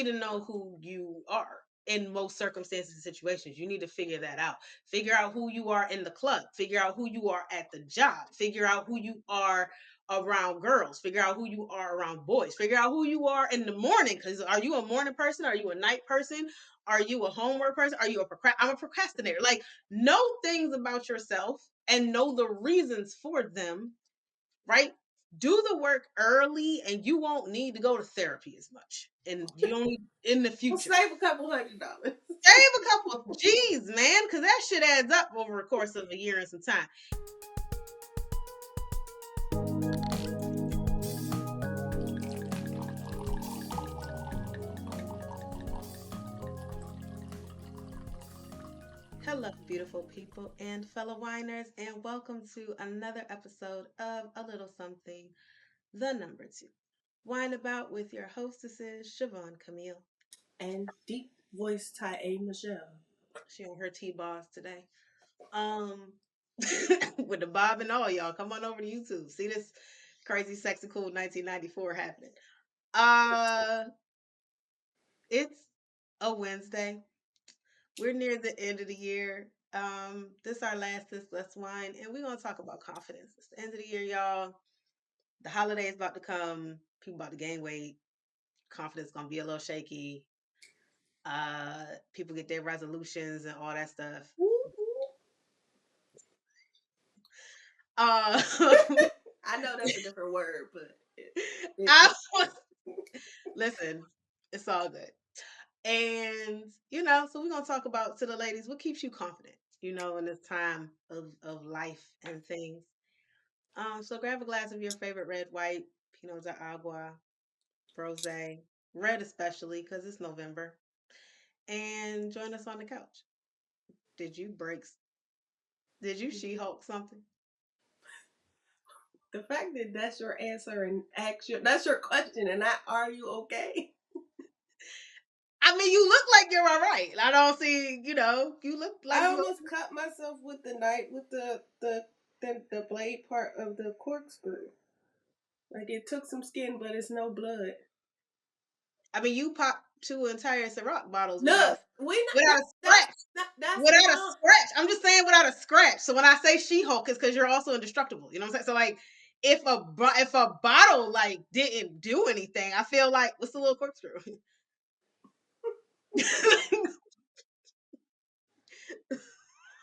need to know who you are in most circumstances and situations. You need to figure that out. Figure out who you are in the club. Figure out who you are at the job. Figure out who you are around girls. Figure out who you are around boys. Figure out who you are in the morning. Because are you a morning person? Are you a night person? Are you a homework person? Are you I'm a procrastinator. Like, know things about yourself and know the reasons for them, right? Do the work early and you won't need to go to therapy as much. And you only in the future. Save a couple $100. Save a couple of G's, man, because that shit adds up over a course of a year and some time. Hello, beautiful people and fellow winers, and welcome to another episode of A Little Something, the number 2. Wine About with your hostesses, Siobhan Camille. And deep voice Ty Michelle. She on her T-Boss today. With the bob and all, y'all. Come on over to YouTube. See this crazy, sexy, cool 1994 happening. It's a Wednesday. We're near the end of the year. This our last Let's Wine, and we're gonna talk about confidence. It's the end of the year, y'all. The holiday is about to come. People about to gain weight. Confidence gonna be a little shaky. People get their resolutions and all that stuff. I know that's a different word, but listen, it's all good. And so we're gonna talk about, to the ladies, what keeps you confident, in this time of life and things. So grab a glass of your favorite red, white, Pinot de Agua, rosé, red especially because it's November, and join us on the couch. Did you She-Hulk something? The fact that that's your answer and that's your question, and not are you okay? I mean, you look like you're all right. I don't see, you look like I almost cut myself with the knife, with the blade part of the corkscrew. Like, it took some skin, but it's no blood. I mean, you popped 2 entire Ciroc bottles Look, without a scratch. Without a scratch. I'm just saying without a scratch. So when I say She-Hulk, it's because you're also indestructible. You know what I'm saying? So like, if a bottle like didn't do anything, I feel like, what's the little corkscrew?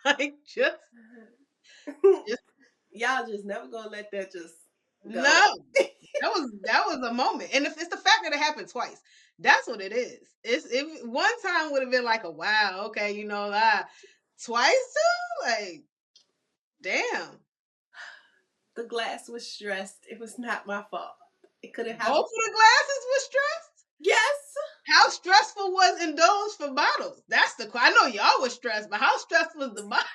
Like just y'all just never gonna let that just go. No. that was a moment. And if it's the fact that it happened twice. That's what it is. It one time would have been like a wow, okay, twice too? Like, damn. The glass was stressed. It was not my fault. It could have happened. Both of the glasses were stressed? Yes. How stressful was indulged for bottles? That's the question. I know y'all were stressed, but how stressed was the bottles?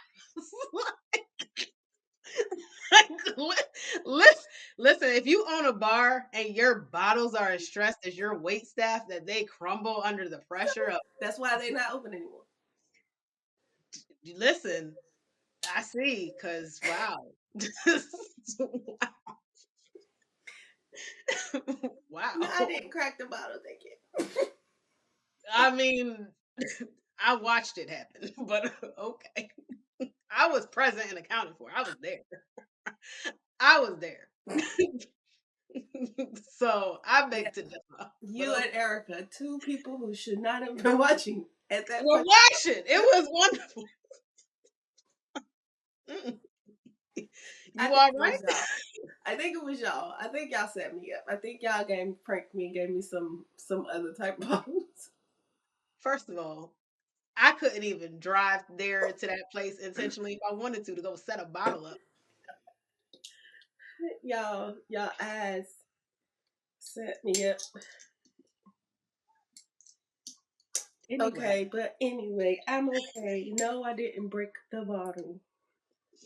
Listen, if you own a bar and your bottles are as stressed as your wait staff that they crumble under the pressure of, that's why they're not open anymore. Listen, I see, because wow. Wow. No, I didn't crack the bottle, thank you. I mean, I watched it happen, but okay. I was present and accounted for. I was there. I was there. So I beg to differ. You and Erica, 2 people who should not have been watching at that point. We're watching. It was wonderful. You all right? I think it was y'all. I think y'all set me up. I think y'all pranked me and gave me some other type of bottles. First of all, I couldn't even drive there to that place intentionally if I wanted to go set a bottle up. Y'all eyes set me up. Anyway. Okay, but anyway, I'm okay. No, I didn't break the bottle.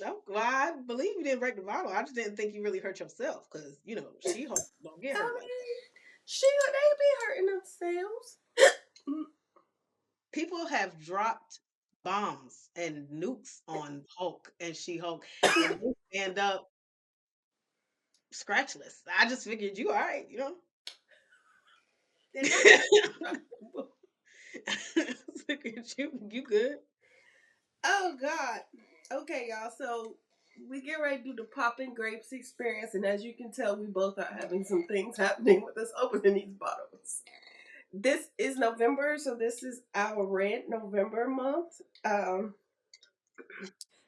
No, well, I believe you didn't break the bottle. I just didn't think you really hurt yourself because, She-Hulk don't get hurt. They be hurting themselves. People have dropped bombs and nukes on Hulk and She-Hulk, and they stand up scratchless. I just figured you all right, You good? Oh God. Okay, y'all. So we get ready to do the Poppin Grapes experience, and as you can tell, we both are having some things happening with us opening these bottles. This is November, so this is our red November month.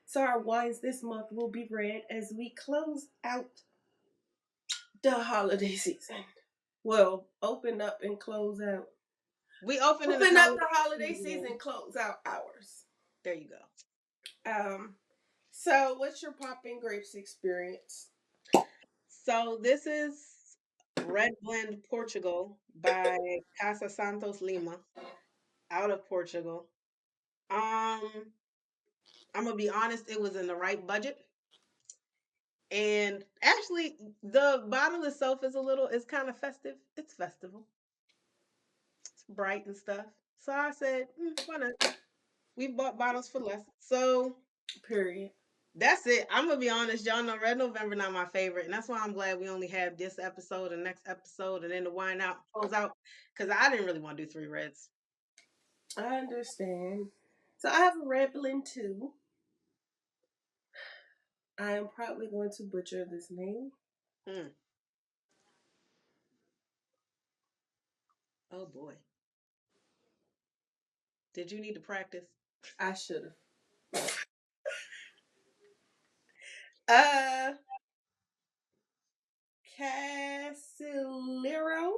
So our wines this month will be red as we close out the holiday season. Well, open up and close out. We opening the Open up holiday the holiday season. season, close out ours. There you go. Um, so what's your Poppin Grapes experience? So this is Red Blend Portugal by Casa Santos Lima out of Portugal. I'm gonna be honest, it was in the right budget. And actually the bottle itself is it's kind of festive. It's festival. It's bright and stuff. So I said, why not? We bought bottles for less. So Period. that's it. I'm gonna be honest, y'all know Red November not my favorite, and that's why I'm glad we only have this episode and next episode, and then the wine out close out, because I didn't really want to do three reds. I understand. So I have a red blend too. I am probably going to butcher this name. Mm. Oh boy, did you need to practice? I should have. Uh, Casilero.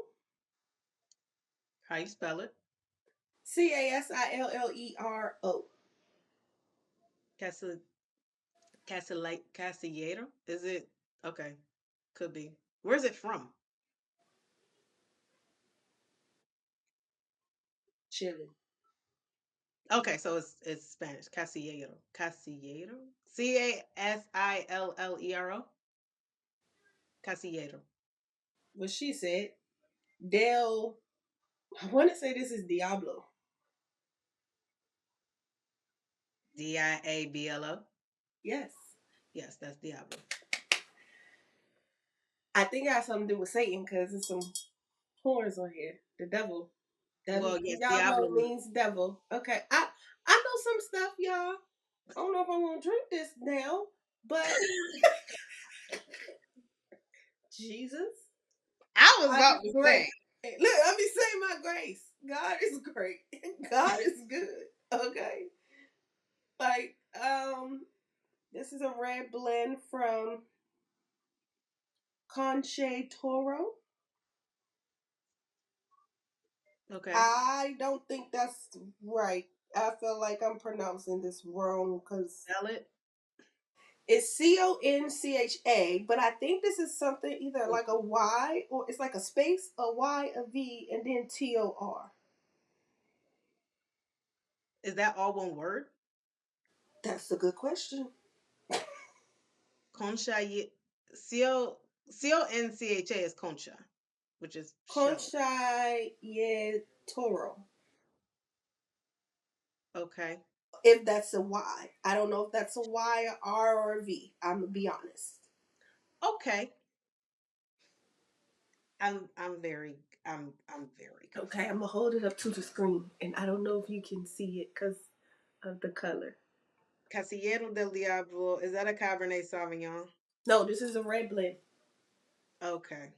How you spell it? Casillero. Castle Casillero? Is it okay? Could be. Where's it from? Chile. Okay, so it's Spanish. Casillero. Casillero. Casillero. Casillero. What she said. Del. I want to say this is Diablo. Diablo. Yes. Yes, that's Diablo. I think it has something to do with Satan because there's some horns on here. The devil. Well, yes, Diablo Diablo. means devil. Okay. I know some stuff, y'all. I don't know if I'm gonna drink this now, but Jesus, I was God about is to say. great. Look, let me say my grace. God is great. God is good. Okay. Like, this is a red blend from Conche Toro. Okay. I don't think that's right. I feel like I'm pronouncing this wrong because Spell it. it's Concha, but I think this is something either like a Y or it's like a space, a Y, a V, and then Tor. Is that all one word? That's a good question. Concha. Concha is concha, which is shell. Concha Toro. Okay. If that's a Y. I don't know if that's a Y, a R, or a V. I'm gonna be honest. Okay. I'm very Okay, confused. I'm gonna hold it up to the screen, and I don't know if you can see it because of the color. Casillero del Diablo. Is that a Cabernet Sauvignon? No, this is a red blend. Okay.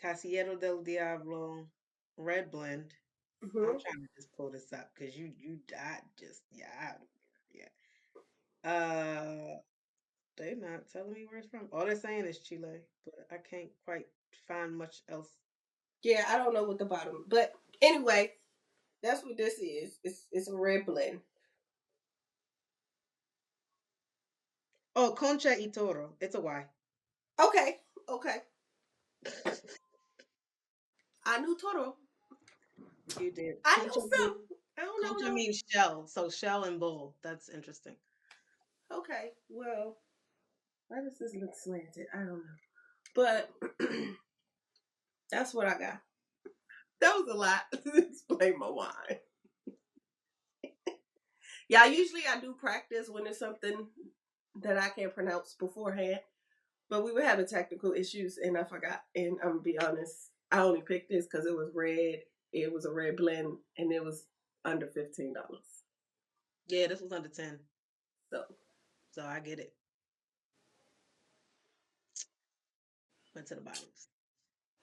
Casillero del Diablo. Red blend. I'm Mm-hmm. trying to just pull this up because you I just yeah. They not telling me where it's from. All they're saying is Chile, but I can't quite find much else. Yeah, I don't know what the bottom, but anyway, that's what this is. It's a red blend. Oh, Concha y Toro. It's a Y. Okay, okay. I knew Toro. You did. I knew some. I don't know Concha no. means shell, so shell and bull. That's interesting. Okay, well, why does this look slanted? I don't know, but that's what I got. That was a lot to explain my wine. Yeah, usually I do practice when it's something that I can't pronounce beforehand. But we were having technical issues and I forgot. And I'm gonna be honest. I only picked this because it was red. It was a red blend, and it was under $15. Yeah, this was under 10. So So I get it. Went to the bottoms.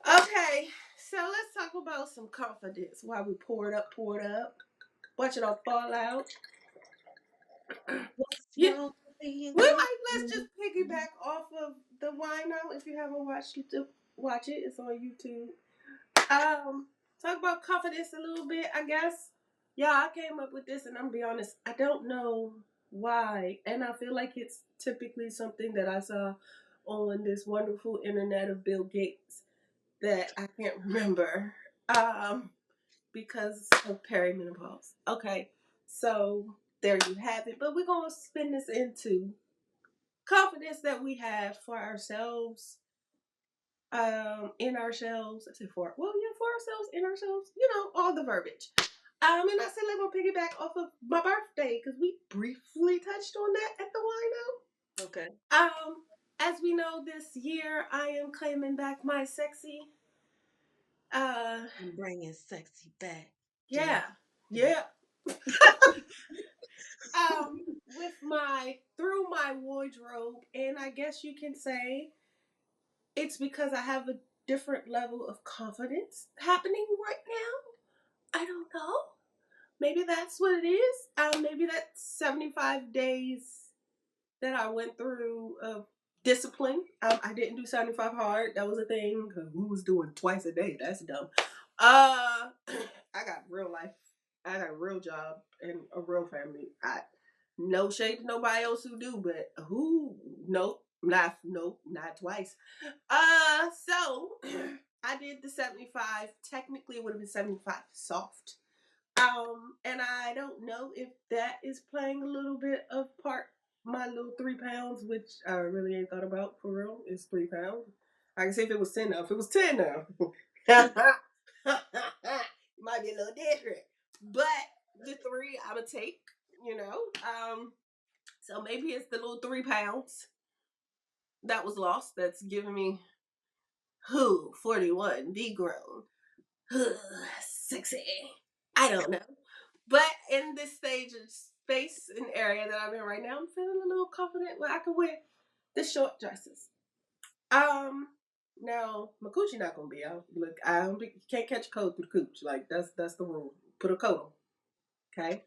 okay, so let's talk about some confidence while we pour it up, watch it all fall out. What's Yeah, wrong with being we might let's confident? just piggyback off of the wine now. If you haven't watched YouTube, watch it. It's on YouTube. Um, talk about confidence a little bit, I guess. Yeah, I came up with this, and I'm gonna be honest, I don't know why, and I feel like it's typically something that I saw on this wonderful internet of Bill Gates that I can't remember. Because of perimenopause. Okay, so there you have it. But we're gonna spin this into confidence that we have for ourselves, in ourselves. I said for ourselves, in ourselves, all the verbiage. And I said let's go piggyback off of my birthday because we briefly touched on that at the wino. Okay. As we know, this year I am claiming back my sexy. Uh, I'm bringing sexy back. Do, yeah, do. yeah. With my through my wardrobe, and I guess you can say it's because I have a different level of confidence happening right now. I don't know. Maybe that's what it is. Maybe that's 75 days that I went through of discipline. I didn't do 75 hard. That was a thing. Who was doing twice a day? That's dumb. I got real life. I got a real job and a real family. No shade to nobody else who do, but who? Nope, not twice. So I did the 75. Technically, it would have been 75 soft. And I don't know if that is playing a little bit of part. My little 3 pounds, which I really ain't thought about for real, is 3 pounds. I can see if it was 10 now. If it was 10 now, it might be a little different. But the three I would take, you know. So maybe it's the little 3 pounds that was lost that's giving me 41, be grown, sexy. I don't know. But in this stage of space and area that I'm in right now, I'm feeling a little confident where I can wear the short dresses. Um, Now my coochie not gonna be out. Look, I don't think you can't catch a cold through the cooch. Like that's the rule. Put a coat on, okay?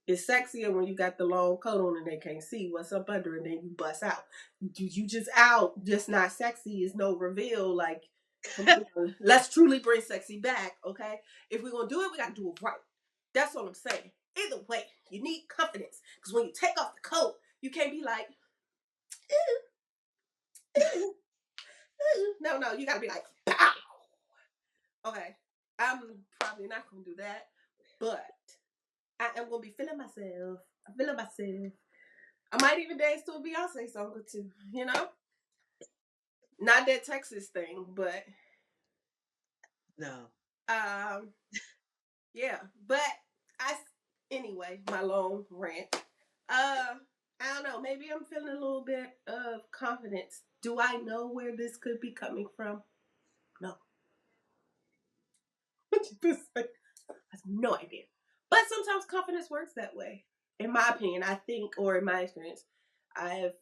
It's sexier when you got the long coat on and they can't see what's up under, and then you bust out. You just out, just not sexy. Is no reveal. Like, let's truly bring sexy back, okay? If we're gonna do it, we gotta do it right. That's what I'm saying. Either way, you need confidence because when you take off the coat, you can't be like, no. You gotta be like, pow. Okay, I'm probably not gonna do that, but I am gonna be feeling myself. I'm feeling myself. I might even dance to a Beyonce song or two, you know? Not that Texas thing, but No. um, yeah. But I, anyway, my long rant. I don't know. Maybe I'm feeling a little bit of confidence. Do I know where this could be coming from? No. I have no idea. But sometimes confidence works that way. In my opinion, I think, or in my experience, I have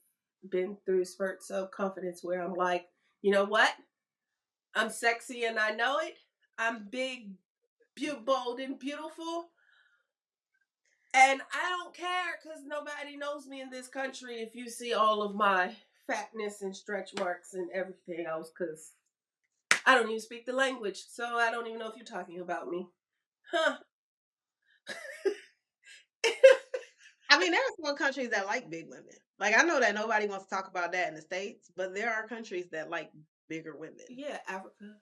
been through spurts of confidence where I'm like, you know what? I'm sexy and I know it. I'm big, bold, and beautiful. And I don't care because nobody knows me in this country if you see all of my fatness and stretch marks and everything else because I don't even speak the language. So I don't even know if you're talking about me. Huh. I mean, there are some countries that like big women. Like I know that nobody wants to talk about that in the States, but there are countries that like bigger women. Yeah, Africa.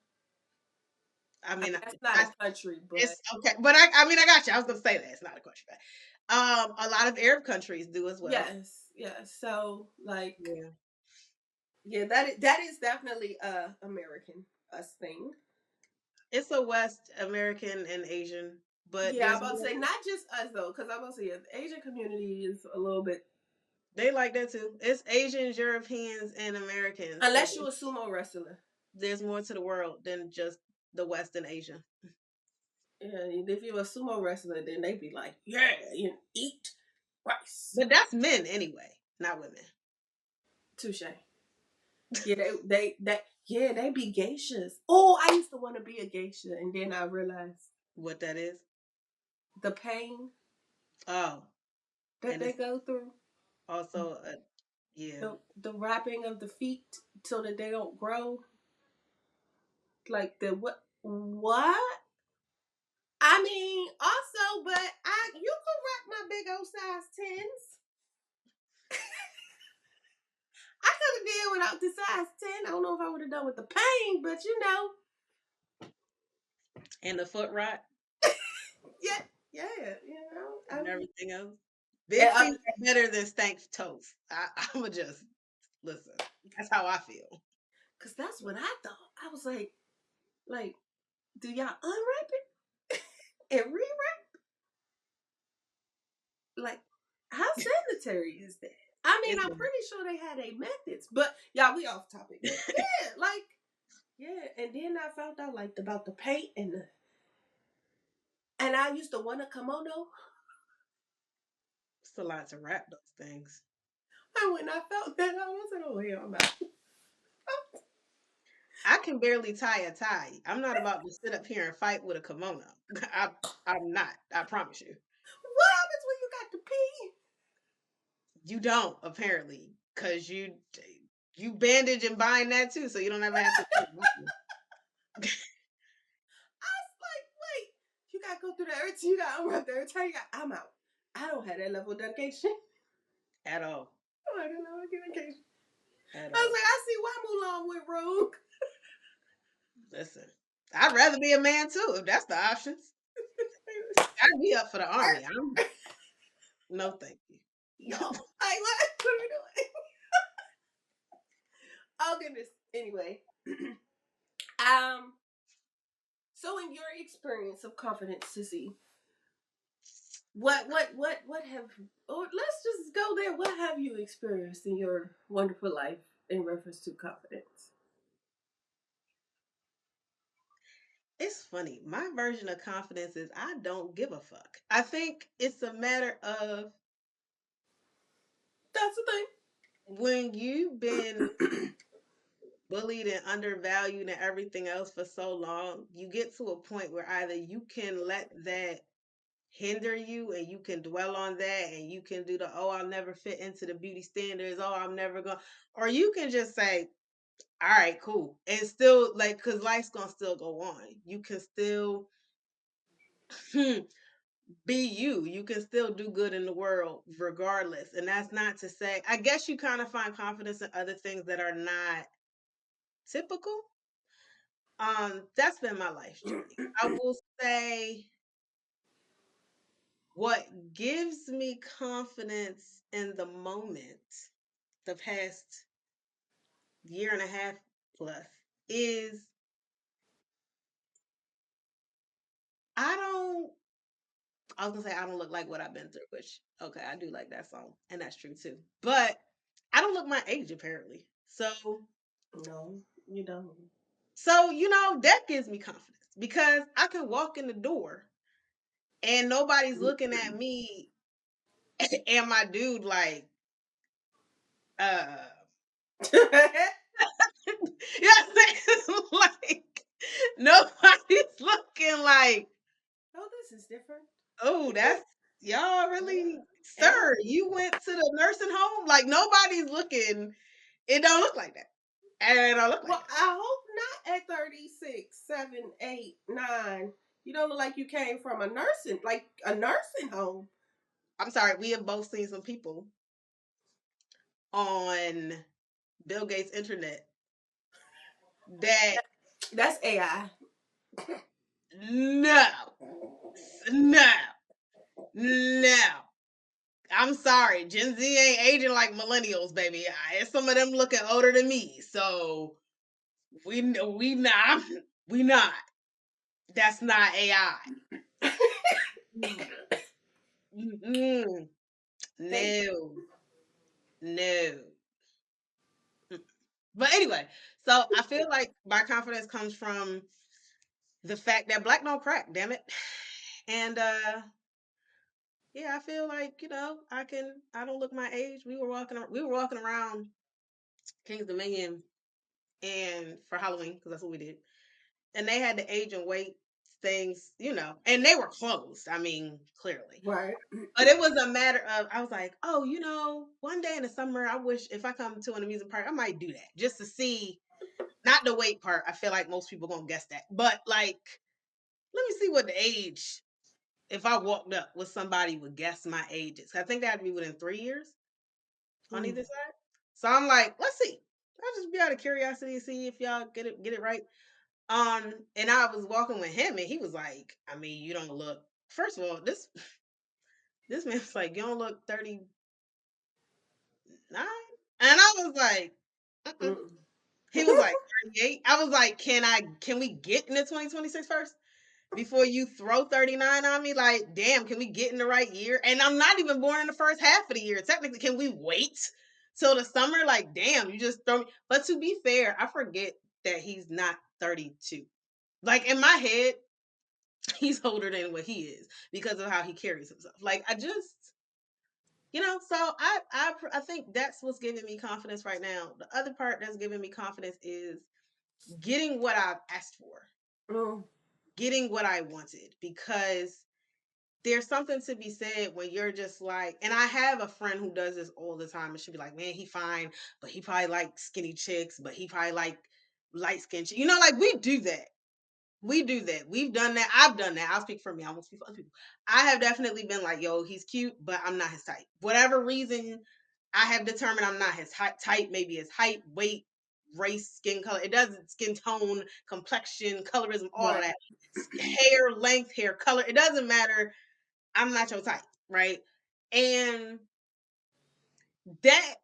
I I mean, mean, that's not I, a country, but it's okay, but I mean, I got you. I was gonna say that it's not a country, but a lot of Arab countries do as well. yes. So like, Yeah, yeah, that is definitely a American us thing. it's a West American and Asian, but Yeah, I'm there's about to more. say not just us though, because I'm about to say the Asian community is a little bit. They like that too. It's Asians, Europeans, and Americans. So Unless you're a sumo wrestler. There's more to the world than just the West and Asia. And if you're a sumo wrestler, then they be like, yeah, you eat rice. But that's men anyway, not women. Touche. Yeah, they be geishas. Oh, I used to want to be a geisha, and then I realized What that is? the pain Oh, that and they it's go through, also yeah. the wrapping of the feet so that they don't grow. Like the what? I mean, also, but you can wrap my big old size tens. I could have did without the size 10. I don't know if I would have done with the pain, but you know, And the foot rot yeah, yeah, you know. I and mean, everything else. and Big feet are better than stank toes. I'ma just listen. That's how I feel. cause that's what I thought. I was like, do y'all unwrap it and rewrap? Like, how sanitary is that? I mean, It's I'm pretty sure they had a methods, but y'all, we off topic. But yeah, like, yeah. And then I found out like about the paint and I used to want a kimono. a lot to wrap those things. And when I felt that, I was like, oh hell, I'm out. I can barely tie a tie. I'm not about to sit up here and fight with a kimono. I, I'm not. I promise you. What happens when you got to pee? You don't apparently, cause you bandage and bind that too, so you don't ever have to think about it I was like, wait, you gotta go through the earth, you gotta unwrap the earth, I'm out. I don't have that level of dedication. at all. I don't have that level of dedication. At I was all. like, I see why Mulan went rogue. Listen, I'd rather be a man too if that's the options. I'd be up for the army. I'm no, thank you. No, like what? What are we doing? Oh goodness. Anyway, um, so in your experience of confidence, Sissy, what have? Oh, let's just go there. What have you experienced in your wonderful life in reference to confidence? It's funny. My version of confidence is I don't give a fuck. I think it's a matter of That's the when you've been thing. bullied and undervalued and everything else for so long, you get to a point where either you can let that hinder you and you can dwell on that and you can do the, oh, I'll never fit into the beauty standards, oh, I'm never going, or you can just say, all right, cool, and still like, because life's gonna still go on. You can still be you. You can still do good in the world regardless. And that's not to say, I guess you kind of find confidence in other things that are not typical. That's been my life's journey. I will say what gives me confidence in the moment, the past year and a half plus, is I don't, I was gonna say I don't look like what I've been through, which okay, I do like that song, and that's true too. But I don't look my age apparently. No, you don't. That gives me confidence because I can walk in the door and nobody's looking at me and my dude like uh you know what I'm saying? Like nobody's looking like, Oh, this is different. oh, that's y'all Yeah. really, And sir, you went to the nursing home? Like nobody's looking, it don't look like that. And it don't look like well, that. I hope not at 36, 7, 8, 9. You don't look like you came from a nursing home. I'm sorry, we have both seen some people on Bill Gates' internet that That's AI. no, no, no. I'm sorry, Gen Z ain't aging like millennials, baby. Some of them looking older than me, so we not we not. That's not AI. Mm, mm-mm. They No, no. Mm. But anyway, so I feel like my confidence comes from the fact that black don't crack, damn it. And yeah, I feel like, I don't look my age. We were walking around King's Dominion and for Halloween, because that's what we did. And they had the age and weight things, and they were closed. I mean, clearly. Right. But it was a matter of, I was like, oh, one day in the summer, I wish if I come to an amusement park, I might do that just to see, not the weight part. I feel like most people gonna guess that, but like, let me see what the age. If I walked up with somebody would guess my ages. I think that had to be within 3 years on Mm. either side. So I'm like, let's see. I'll just be out of curiosity, see if y'all get it right. And I was walking with him, and he was like, I mean, you don't look. First of all, this man was like, you don't look 39, and I was like, mm-mm. Mm. He was like 38. I was like, can we get into 2026 first? Before you throw 39 on me, like, damn, can we get in the right year? And I'm not even born in the first half of the year. Technically, can we wait till the summer? Like, damn, you just throw me. But to be fair, I forget that he's not 32. Like, in my head, he's older than what he is because of how he carries himself. Like, so I think that's what's giving me confidence right now. The other part that's giving me confidence is getting what I've asked for, Mm. getting what I wanted, because there's something to be said when you're just like, and I have a friend who does this all the time, and she'll be like, man, he fine, but he probably like skinny chicks, but he probably like light skin chicks. Like, we do that. We do that. We've done that. I've done that. I'll speak for me. I won't speak for other people. I have definitely been like, yo, he's cute, but I'm not his type. Whatever reason, I have determined I'm not his type. Maybe his height, weight, race, skin color. It doesn't, skin tone, complexion, colorism, all of Right. that. Hair length, hair color. It doesn't matter. I'm not your type, right? And that,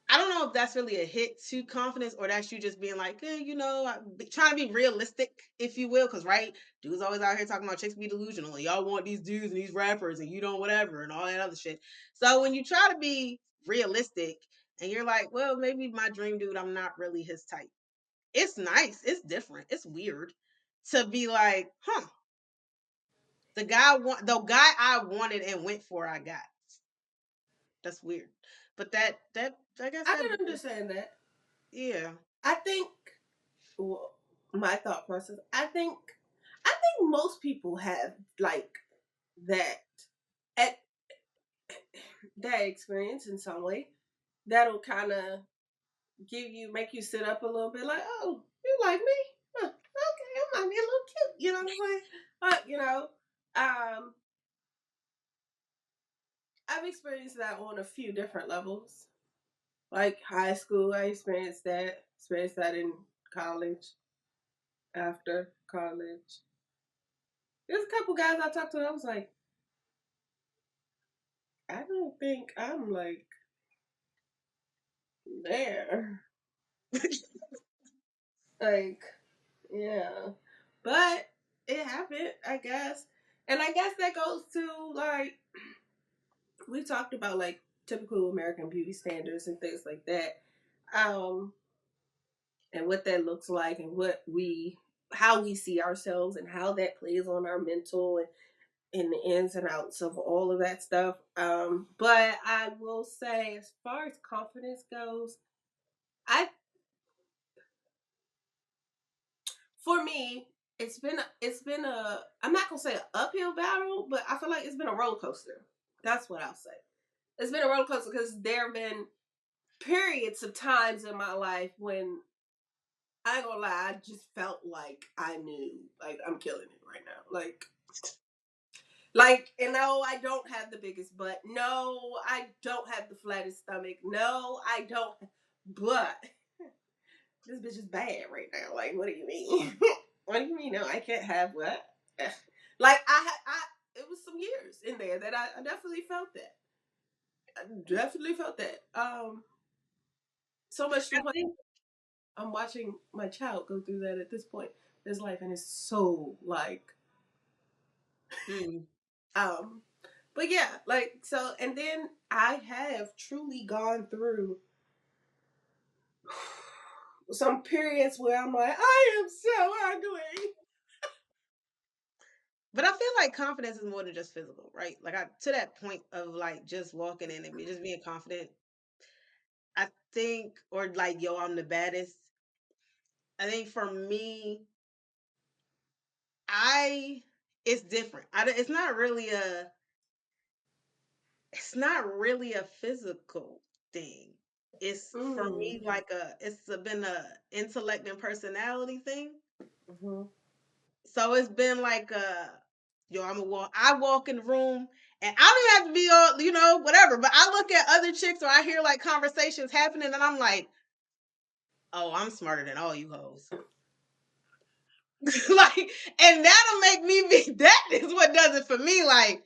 I don't know if that's really a hit to confidence, or that's you just being like, trying to be realistic, if you will. Because, right, dudes always out here talking about chicks be delusional. And y'all want these dudes and these rappers, and you don't whatever, and all that other shit. So when you try to be realistic and you're like, well, maybe my dream dude, I'm not really his type. It's nice. It's different. It's weird to be like, huh, the guy I wanted and went for, I got. That's weird. But that I guess I that can understand that. yeah. I think, well, my thought process. I think most people have like that at that experience in some way. That'll kind of make you sit up a little bit, like, oh, you like me? Huh, okay, I might be a little cute. You know what I'm saying? Um, I've experienced that on a few different levels. Like high school, I experienced that. Experienced that in college. After college, there's a couple guys I talked to. I was like, I don't think I'm like there. Like, yeah, but it happened, I guess. And I guess that goes to like we talked about like typical American beauty standards and things like that. Um, and what that looks like and how we see ourselves and how that plays on our mental and the ins and outs of all of that stuff. But I will say, as far as confidence goes, I for me, it's been a I'm not gonna say an uphill battle, but I feel like it's been a roller coaster. That's what I'll say. It's been a roller coaster because there have been periods of times in my life when I ain't gonna lie, I just felt like I knew, like I'm killing it right now, and no, I don't have the biggest butt. No, I don't have the flattest stomach. No, I don't. But this bitch is bad right now. Like, what do you mean? What do you mean? No, I can't have what? Like, it was some years in there that I definitely felt that. I definitely felt that. So much to I the point think I'm watching my child go through that at this point in his life, and it's so like, mm, um, but yeah, like and then I have truly gone through some periods where I'm like, I am so ugly. But I feel like confidence is more than just physical, right? Like I to that point of like just walking in and just being confident. I think, or like, yo, I'm the baddest. I think for me, I it's different. It's not really a physical thing. It's for Mm. me like been a intellect and personality thing. Mm-hmm. So it's been like yo, I walk in the room and I don't even have to be all, whatever, but I look at other chicks or I hear like conversations happening and I'm like, oh, I'm smarter than all you hoes. Like, and that'll make me be that is what does it for me. Like,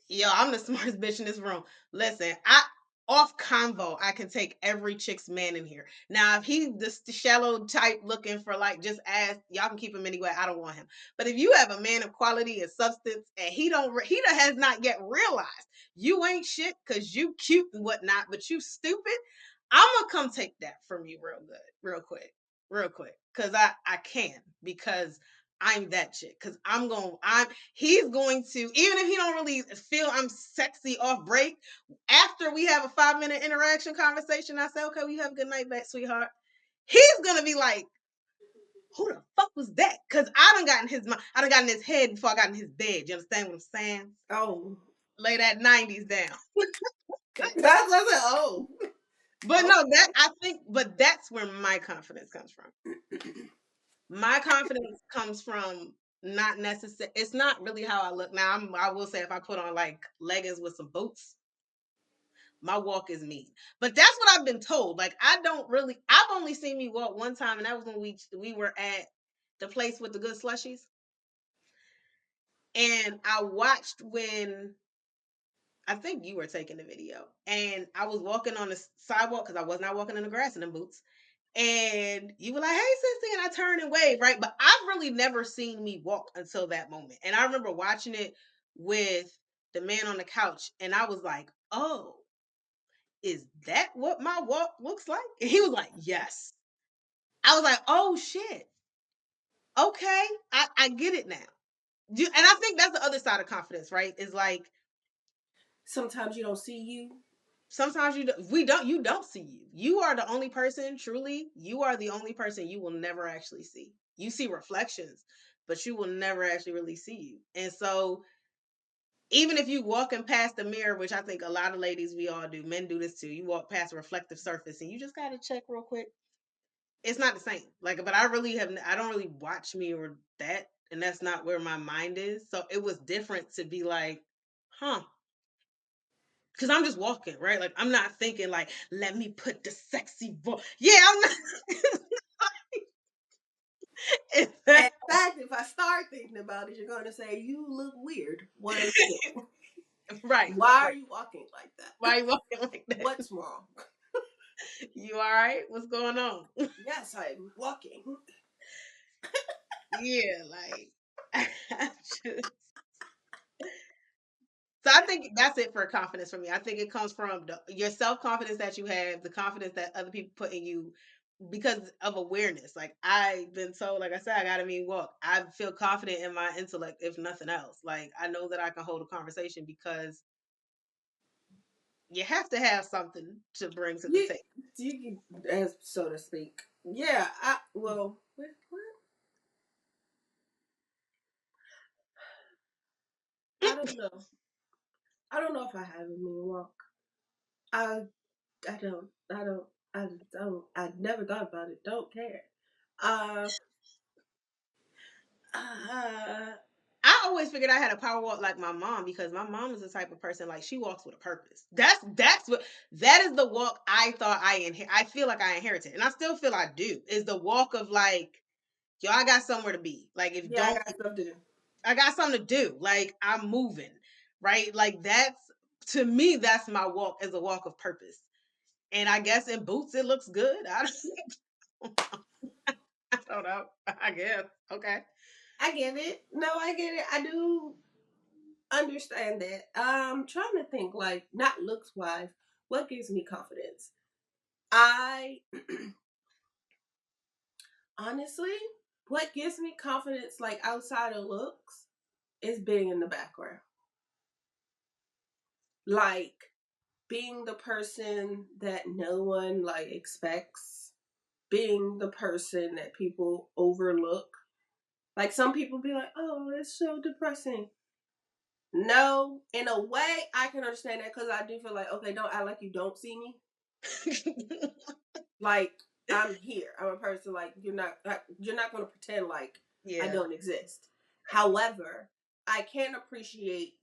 yo, I'm the smartest bitch in this room. Listen, I off convo, I can take every chick's man in here. Now, if he the shallow type looking for like just ass, y'all can keep him anyway. I don't want him. But if you have a man of quality and substance, and has not yet realized you ain't shit because you cute and whatnot, but you stupid. I'm gonna come take that from you real good, real quick, because I can because I'm that chick. Because he's going to, even if he don't really feel I'm sexy off break, after we have a 5 minute interaction conversation, I say, okay, well, you have a good night back, sweetheart. He's gonna be like, who the fuck was that? Because I done got in his head before I got in his bed. You understand what I'm saying? Oh, Lay that 90s down. that's what I said. Oh, But oh. no, but that's where my confidence comes from. My confidence comes from not necessary. It's not really how I look. Now, I will say if I put on like leggings with some boots, my walk is mean. But that's what I've been told. Like I don't really. I've only seen me walk one time, and that was when we were at the place with the good slushies, and I watched when I think you were taking the video, and I was walking on the sidewalk because I was not walking in the grass in them boots. And you were like, "Hey, sissy," and I turned and waved, right? But I've really never seen me walk until that moment. And I remember watching it with the man on the couch, and I was like, "Oh, is that what my walk looks like?" And he was like, "Yes." I was like, "Oh shit, okay, I get it now." And I think that's the other side of confidence, right? Is like Sometimes you don't see you. sometimes you don't see you. You are the only person, truly, you are the only person you will never actually see. You see reflections, but you will never actually really see you. And so even if you walking past the mirror, which I think a lot of ladies, we all do, men do this too. You walk past a reflective surface and you just gotta check real quick. It's not the same. Like, but I don't really watch me or that, and that's not where my mind is. So it was different to be like, huh, because I'm just walking, right? Like I'm not thinking like, let me put the sexy voice. Yeah, I'm not. It's In that- fact, if I start thinking about it, you're going to say, you look weird. What are you doing? right, Why are right. you walking like that? Why you walking like that? What's wrong? You all right? What's going on? Yes, I'm walking. Yeah, like I just, so I think that's it for confidence for me. I think it comes from your self confidence that you have, the confidence that other people put in you because of awareness. Like I've been told, like I said, I gotta mean walk. I feel confident in my intellect, if nothing else. Like I know that I can hold a conversation because you have to have something to bring to the You, table. you, as so to speak. Yeah. What? I don't know. I don't know if I have a mean walk. I, I don't. I don't. I don't. I never thought about it. Don't care. Uh, uh, I always figured I had a power walk like my mom because my mom is the type of person like she walks with a purpose. That is the walk I thought I feel like I inherited, and I still feel I do. Is the walk of like, yo, I got somewhere to be. Like if yeah, I don't got stuff to do. I got something to do. Like I'm moving, right? Like that's to me that's my walk is a walk of purpose. And I guess in boots it looks good. I don't know. I guess. Okay. I get it. No, I get it. I do understand that. I'm trying to think, like, not looks wise, what gives me confidence? I Honestly, what gives me confidence, like outside of looks, is being in the background. Like being the person that no one like expects, being the person that people overlook. Like some people be like, "Oh, it's so depressing." No, in a way, I can understand that because I do feel like, okay, don't act like you don't see me. Like I'm here. I'm a person. Like you're not going to pretend like I Yeah. don't exist. However, I can appreciate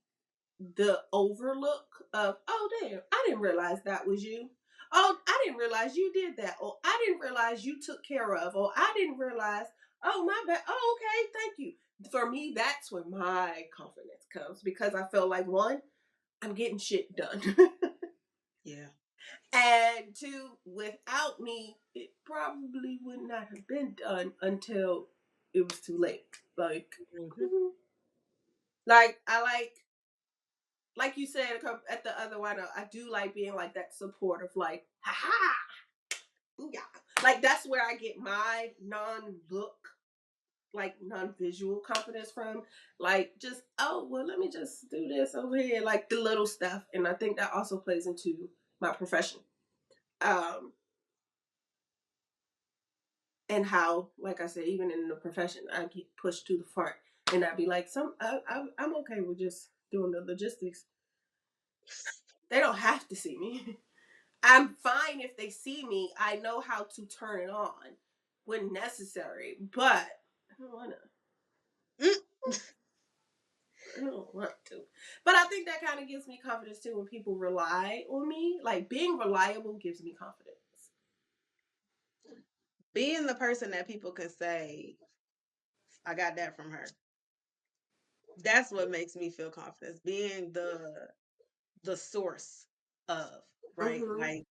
the overlook of, oh damn, I didn't realize that was you. Oh, I didn't realize you did that. Or I didn't realize you took care of. Or I didn't realize, oh my bad. Oh, okay, thank you. For me, that's where my confidence comes because I feel like one, I'm getting shit done. Yeah. And two, without me, it probably would not have been done until it was too late. Like, Mm-hmm. like I like you said at the other one, I do like being like that supportive, like, haha, booyah. Like that's where I get my non-look, like non-visual confidence from. Like just, oh well, let me just do this over here, like the little stuff. And I think that also plays into my profession. Um, and how, like I said, even in the profession, I get pushed to the front, and I'd be like, I'm okay with just doing the logistics. They don't have to see me. I'm fine if they see me. I know how to turn it on when necessary, but I don't want to. I don't want to. But I think that kind of gives me confidence too when people rely on me. Like being reliable gives me confidence. Being the person that people can say, I got that from her. That's what makes me feel confidence. Being the source of, right? Mm-hmm. Like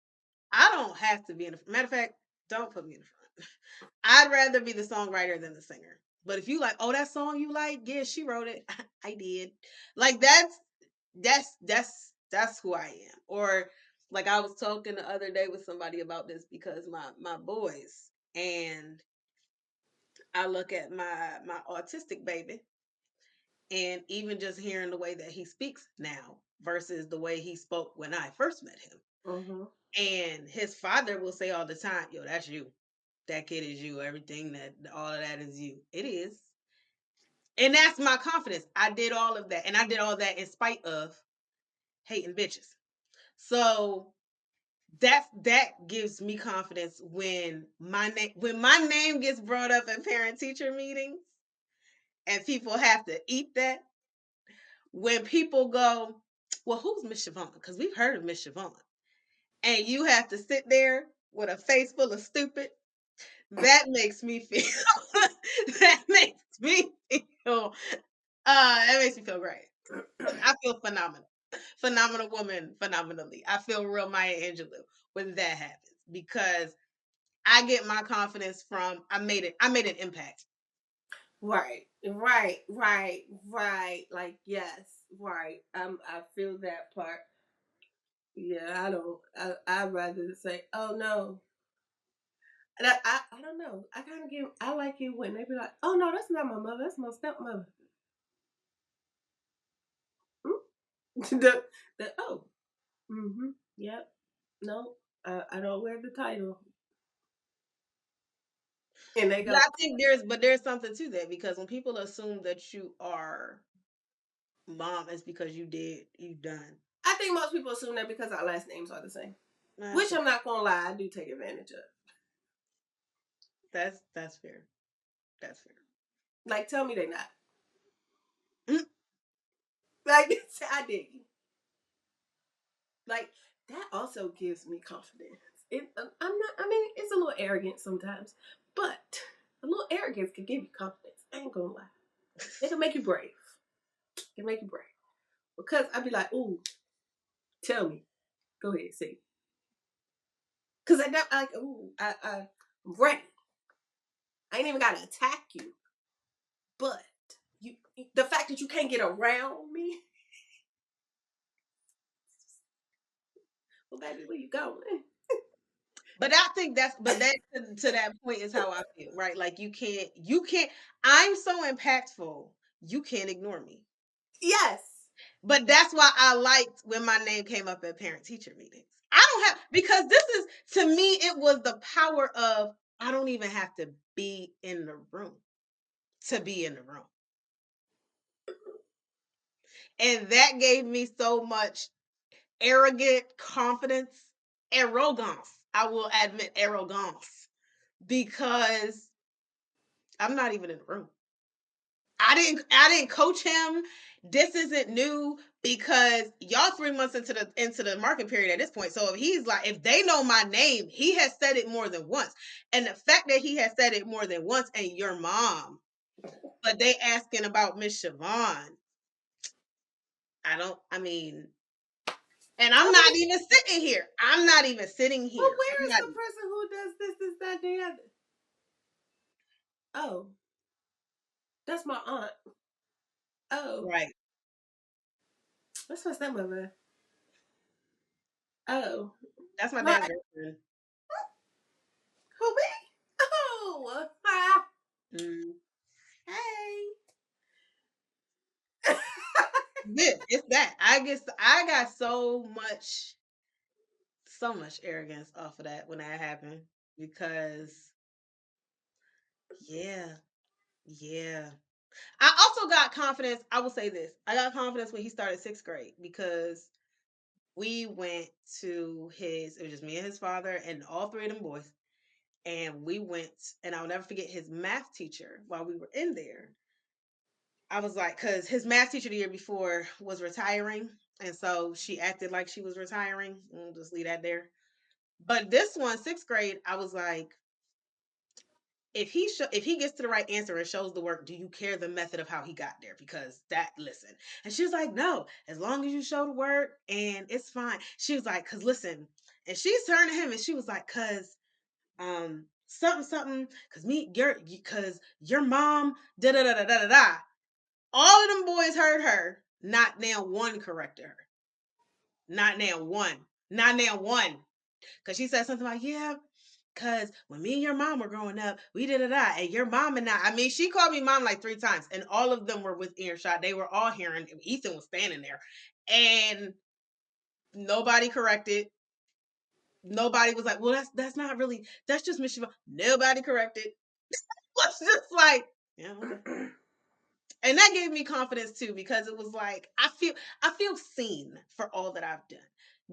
I don't have to be in the matter of fact, don't put me in the front. I'd rather be the songwriter than the singer. But if you like, oh, that song you like, yeah, she wrote it. I did. Like that's who I am. Or like I was talking the other day with somebody about this because my boys and I look at my autistic baby and even just hearing the way that he speaks now versus the way he spoke when I first met him. Mm-hmm. And his father will say all the time, yo, that's you. That kid is you. Everything that all of that is you. It is. And that's my confidence. I did all of that. And I did all that in spite of hating bitches. So that gives me confidence when my name gets brought up in parent teacher meetings and people have to eat that. When people go, well, who's Miss Siobhan? Because we've heard of Miss Siobhan. And you have to sit there with a face full of stupid. That makes me feel that makes me feel that makes me feel great. I feel phenomenal. Phenomenal woman, phenomenally. I feel real Maya Angelou when that happens because I get my confidence from I made an impact. Right, right. Like yes, right. I feel that part. Yeah, I don't. I'd rather say, oh no. And I don't know. I kind of get. I like it when they be like, oh no, that's not my mother. That's my stepmother. the oh. Mm-hmm. Yep. No, I don't wear the title. And they But go, I think there's something to that because when people assume that you are mom, it's because you've done. I think most people assume that because our last names are the same. That's Which okay. I'm not gonna lie, I do take advantage of. That's fair. That's fair. Like, tell me they not. Mm. Like, I dig you. Like, that also gives me confidence. I'm not. I mean, it's a little arrogant sometimes, but a little arrogance can give you confidence. I ain't gonna lie. It can make you brave. It can make you brave because I'd be like, "Ooh, tell me, go ahead, say." Because I never like, "Ooh, I'm ready. I ain't even gotta attack you, but you, the fact that you can't get around me, well, baby, where you going?" But I think that to that point is how I feel, right? Like you can't. I'm so impactful. You can't ignore me. Yes. But that's why I liked when my name came up at parent teacher meetings. I don't have because this is to me it was the power of I don't even have to be in the room to be in the room. And that gave me so much arrogant confidence, arrogance. I will admit arrogance because I'm not even in the room. I didn't coach him. This isn't new because y'all 3 months into the market period at this point. So if he's like, if they know my name, he has said it more than once. And the fact that he has said it more than once and your mom, but they asking about Miss Siobhan. I mean, and I'm not Okay. even sitting here. I'm not even sitting Well, here. where I'm is not the person who does this, that, the other? Oh, that's my aunt. Oh, right. that's my stepmother. Oh, That's my damn hi. girlfriend. Who me? Oh, hi. Mm. Hey. Yeah, it's that. I guess I got so much arrogance off of that when that happened because yeah, yeah. I also got confidence. I will say this: I got confidence when he started sixth grade because we went to his. It was just me and his father and all three of them boys, and we went. And I'll never forget his math teacher while we were in there. I was like, because his math teacher the year before was retiring, and so she acted like she was retiring. We'll just leave that there. But this one, sixth grade, I was like, if he gets to the right answer and shows the work, do you care the method of how he got there? Because that listen. And she was like, no, as long as you show the work and it's fine. She was like, cause listen, and she's turned to him and she was like, cause something something, cause your mom da da da da da da da. All of them boys heard her. Not now one corrected her. Not now one. Not now one. Cause she said something like, yeah, cause when me and your mom were growing up, we did it, and your mom and I mean, she called me mom like 3 times, and all of them were with earshot. They were all hearing, and Ethan was standing there. And nobody corrected. Nobody was like, well, that's not really, that's just Miss Siobhan. Nobody corrected. Was just like, yeah, okay. And that gave me confidence too because it was like I feel seen for all that I've done.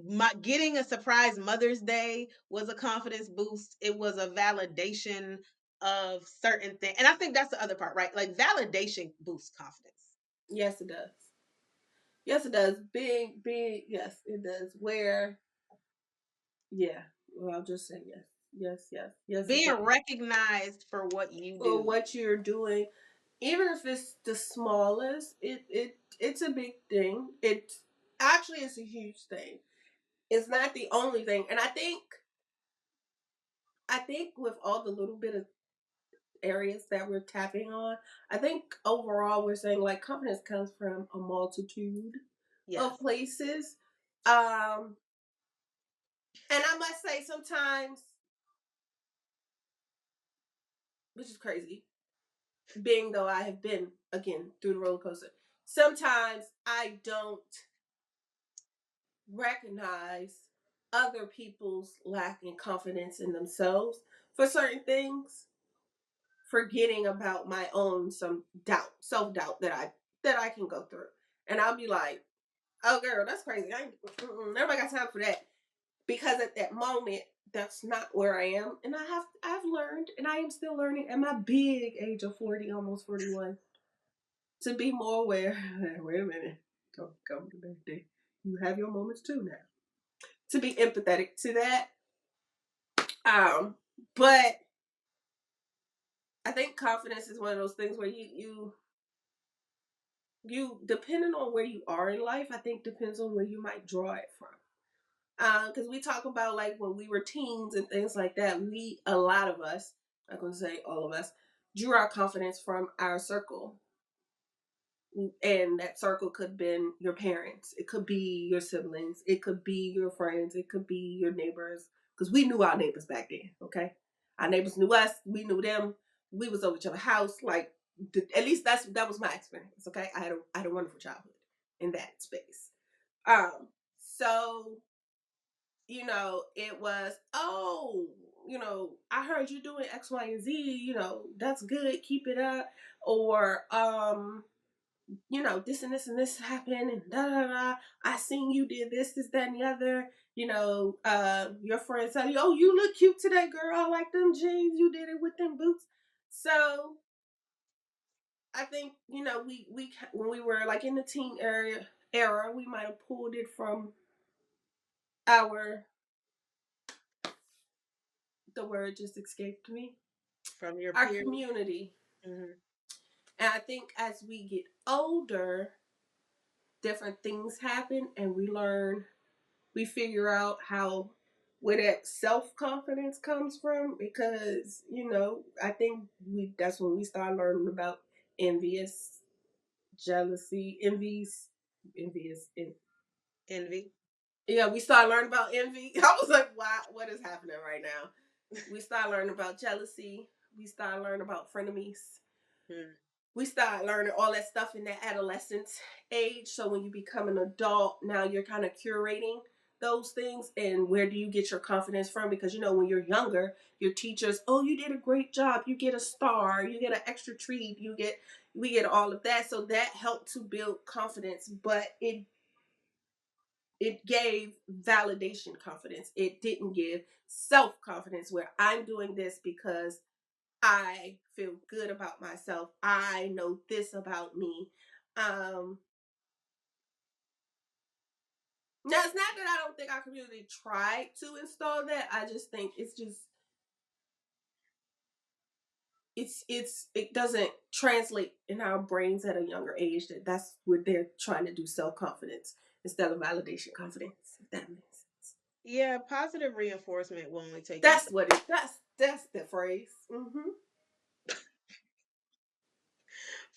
My getting a surprise Mother's Day was a confidence boost. It was a validation of certain things. And I think that's the other part, right? Like validation boosts confidence. Yes, it does. Yes, it does. Big, big. Yes, it does. Where? Yeah. Well, I'll just say yes. Yes, yes, yes, it does. Being recognized for what you Or do. what you're doing, even if it's the smallest, it's a big thing. It actually is a huge thing. It's not the only thing, and I think with all the little bit of areas that we're tapping on, I think overall we're saying like confidence comes from a multitude of Yes. places. Um, and I must say sometimes, which is crazy, being though I have been again through the roller coaster, sometimes I don't recognize other people's lacking confidence in themselves for certain things, forgetting about my own some doubt, self doubt that I can go through, and I'll be like, "Oh, girl, that's crazy. I ain't, nobody got time for that." Because at that moment, that's not where I am, and I've learned, and I am still learning at my big age of 40, almost 41, to be more aware. Wait a minute, don't come to birthday. You have your moments too now. To be empathetic to that. Um, but I think confidence is one of those things where you depending on where you are in life, I think depends on where you might draw it from. Because we talk about like when we were teens and things like that, a lot of us, I'm gonna say all of us, drew our confidence from our circle. And that circle could have been your parents, it could be your siblings, it could be your friends, it could be your neighbors, because we knew our neighbors back then. Okay, our neighbors knew us. We knew them. We was over each other's house. Like at least that was my experience. Okay, I had a wonderful childhood in that space. So it was, oh, I heard you doing X, Y, and Z, that's good, keep it up. Or, this and this and this happened and da da da. I seen you did this, that, and the other. Your friends tell you, oh, you look cute today, girl. I like them jeans. You did it with them boots. So I think, we when we were like in the teen era, we might have pulled it from our the word just escaped me. From your Our peers. community. Hmm. And I think as we get older, different things happen and we figure out how where that self confidence comes from because, I think that's when we start learning about envious, jealousy, envious, Envy. yeah, we start learning about envy. I was like, wow, what is happening right now? We start learning about jealousy. We start learning about frenemies. Hmm. We start learning all that stuff in that adolescence age. So when you become an adult, now you're kind of curating those things. And where do you get your confidence from? Because when you're younger, your teachers, oh, you did a great job. You get a star. You get an extra treat. We get all of that. So that helped to build confidence, but it gave validation confidence. It didn't give self confidence where I'm doing this because I feel good about myself. I know this about me. Um, Now it's not that I don't think our community tried to install that. I just think it doesn't translate in our brains at a younger age that's what they're trying to do, self confidence instead of validation confidence. If that makes sense. Yeah, positive reinforcement will only take you. That's what it. That's the phrase. Mm-hmm.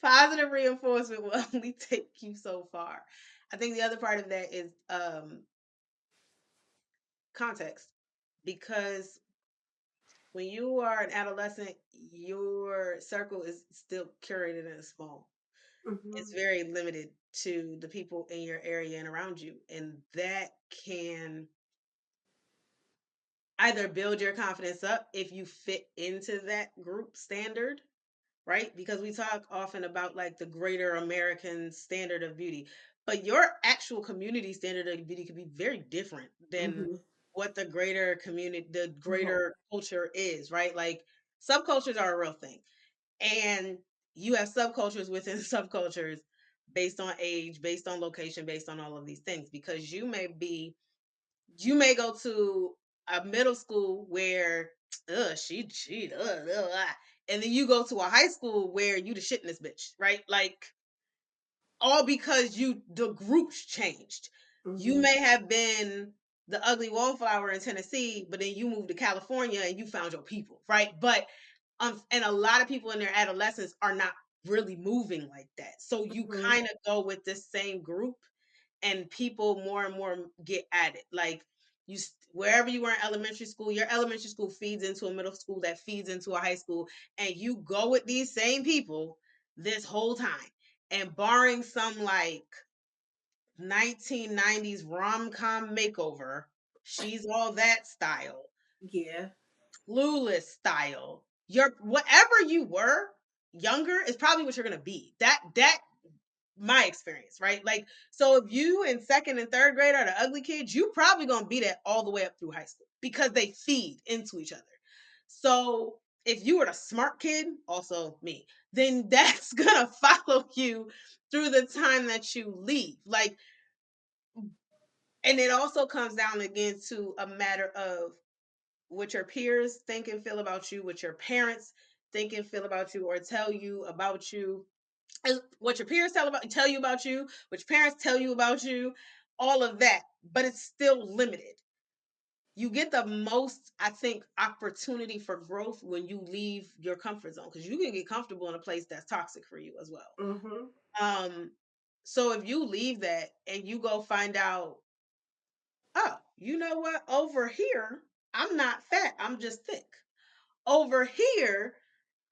Positive reinforcement will only take you so far. I think the other part of that is context, because when you are an adolescent, your circle is still curated and small. It's Mm-hmm. very limited to the people in your area and around you, and that can either build your confidence up if you fit into that group standard, right? Because we talk often about like the greater American standard of beauty, but your actual community standard of beauty could be very different than Mm-hmm. what the Mm-hmm. greater culture is, right? Like subcultures are a real thing. And you have subcultures within subcultures based on age, based on location, based on all of these things, because you may go to a middle school where and then you go to a high school where you the shit in this bitch, right? Like all because the groups changed. You Mm-hmm. may have been the ugly wallflower in Tennessee, but then you moved to California and you found your people, right? But and a lot of people in their adolescence are not really moving like that. So you Mm-hmm. kind of go with this same group and people more and more get at it. Like wherever you were in elementary school, your elementary school feeds into a middle school that feeds into a high school, and you go with these same people this whole time. And barring some like 1990s rom-com makeover, she's all that style, Yeah. clueless style, you're whatever you were younger is probably what you're gonna be. That my experience, right? Like, so if you in second and third grade are the ugly kids, you probably gonna be that all the way up through high school because they feed into each other. So if you were the smart kid, also me, then that's gonna follow you through the time that you leave. Like, and it also comes down again to a matter of what your peers think and feel about you, what your parents think and feel about you, or tell you about you, what your peers tell you about you, what your parents tell you about you, all of that. But it's still limited. You get the most, I think, opportunity for growth when you leave your comfort zone, because you can get comfortable in a place that's toxic for you as well. Mm-hmm. Um, so if you leave that and you go find out, oh, you know what, over here. I'm not fat. I'm just thick. Over here,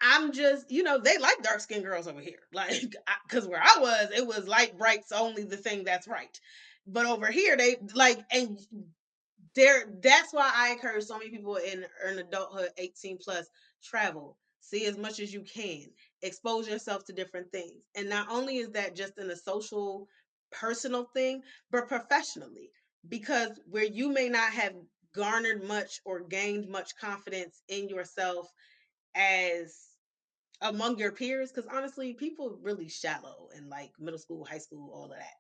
I'm just, they like dark skinned girls over here. Like, because where I was, it was light brights only the thing that's right. But over here, they like, and that's why I encourage so many people in adulthood, 18 plus, travel, see as much as you can, expose yourself to different things. And not only is that just in a social, personal thing, but professionally, because where you may not have garnered much or gained much confidence in yourself as among your peers, because honestly, people really shallow in like middle school, high school, all of that.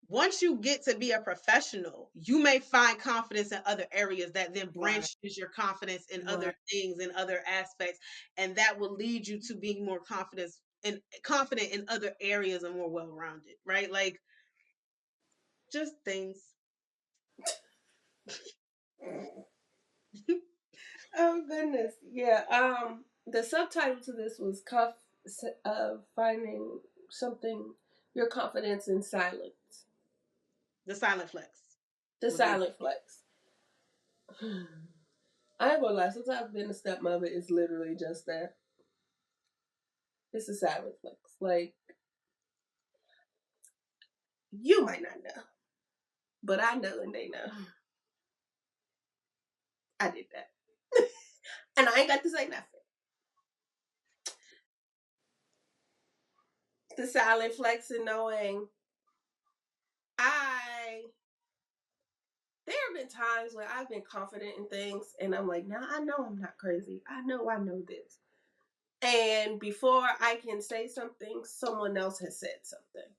Once you get to be a professional, you may find confidence in other areas that then Right. branches your confidence in other Right. things and other aspects, and that will lead you to being more confident in other areas and more well-rounded, right? Like, just things. Oh goodness, yeah. The subtitle to this was finding something your confidence in silence. The silent flex The would be silent flex. I ain't gonna lie. Since I've been a stepmother, it's literally just that. It's a silent flex. Like you might not know, but I know, and they know. I did that, and I ain't got to say nothing. The silent flex and knowing I there have been times where I've been confident in things and I'm like, now I know I'm not crazy. I know this. And before I can say something, someone else has said something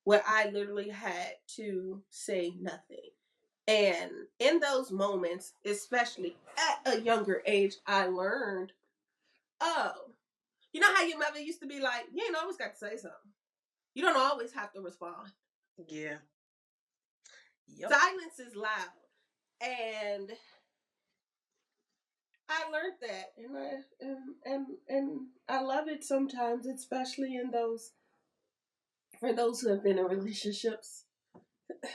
where I literally had to say nothing. And in those moments, especially at a younger age, I learned, oh, you know how your mother used to be like, you ain't always got to say something. You don't always have to respond. yeah. Yep. Silence is loud. And I learned that, and I love it sometimes, especially in those for those who have been in relationships.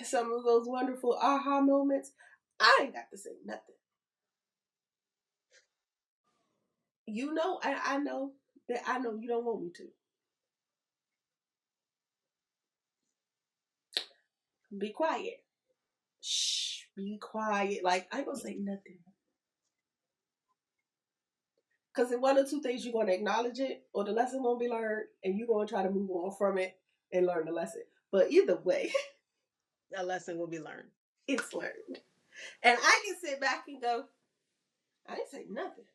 Some of those wonderful aha moments. I ain't got to say nothing. You know, I know that I know you don't want me to. Be quiet. Shh. Be quiet. Like I ain't gonna say nothing. Because in one or two things you're gonna acknowledge it, or the lesson won't be learned, and you're gonna try to move on from it and learn the lesson. But either way, A lesson will be learned. it's learned. And I can sit back and go, I didn't say nothing.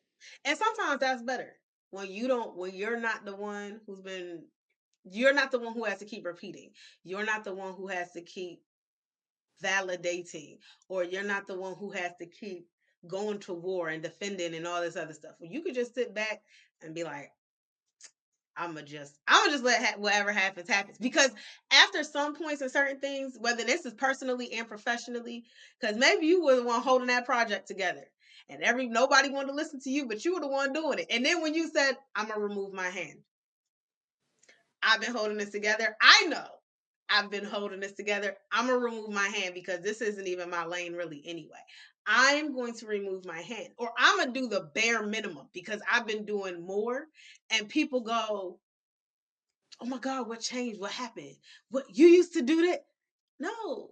And sometimes that's better when you're not the one you're not the one who has to keep repeating. You're not the one who has to keep validating, or you're not the one who has to keep going to war and defending and all this other stuff. Well, you could just sit back and be like, I'm gonna just let whatever happens happens, because after some points and certain things, whether this is personally and professionally, because maybe you were the one holding that project together and nobody wanted to listen to you, but you were the one doing it. And then when you said, I'm gonna remove my hand, I've been holding this together. I know I've been holding this together. I'm going to remove my hand because this isn't even my lane really anyway. I'm going to remove my hand, or I'm going to do the bare minimum because I've been doing more. And people go, oh my God, what changed? What happened? What, you used to do that? No,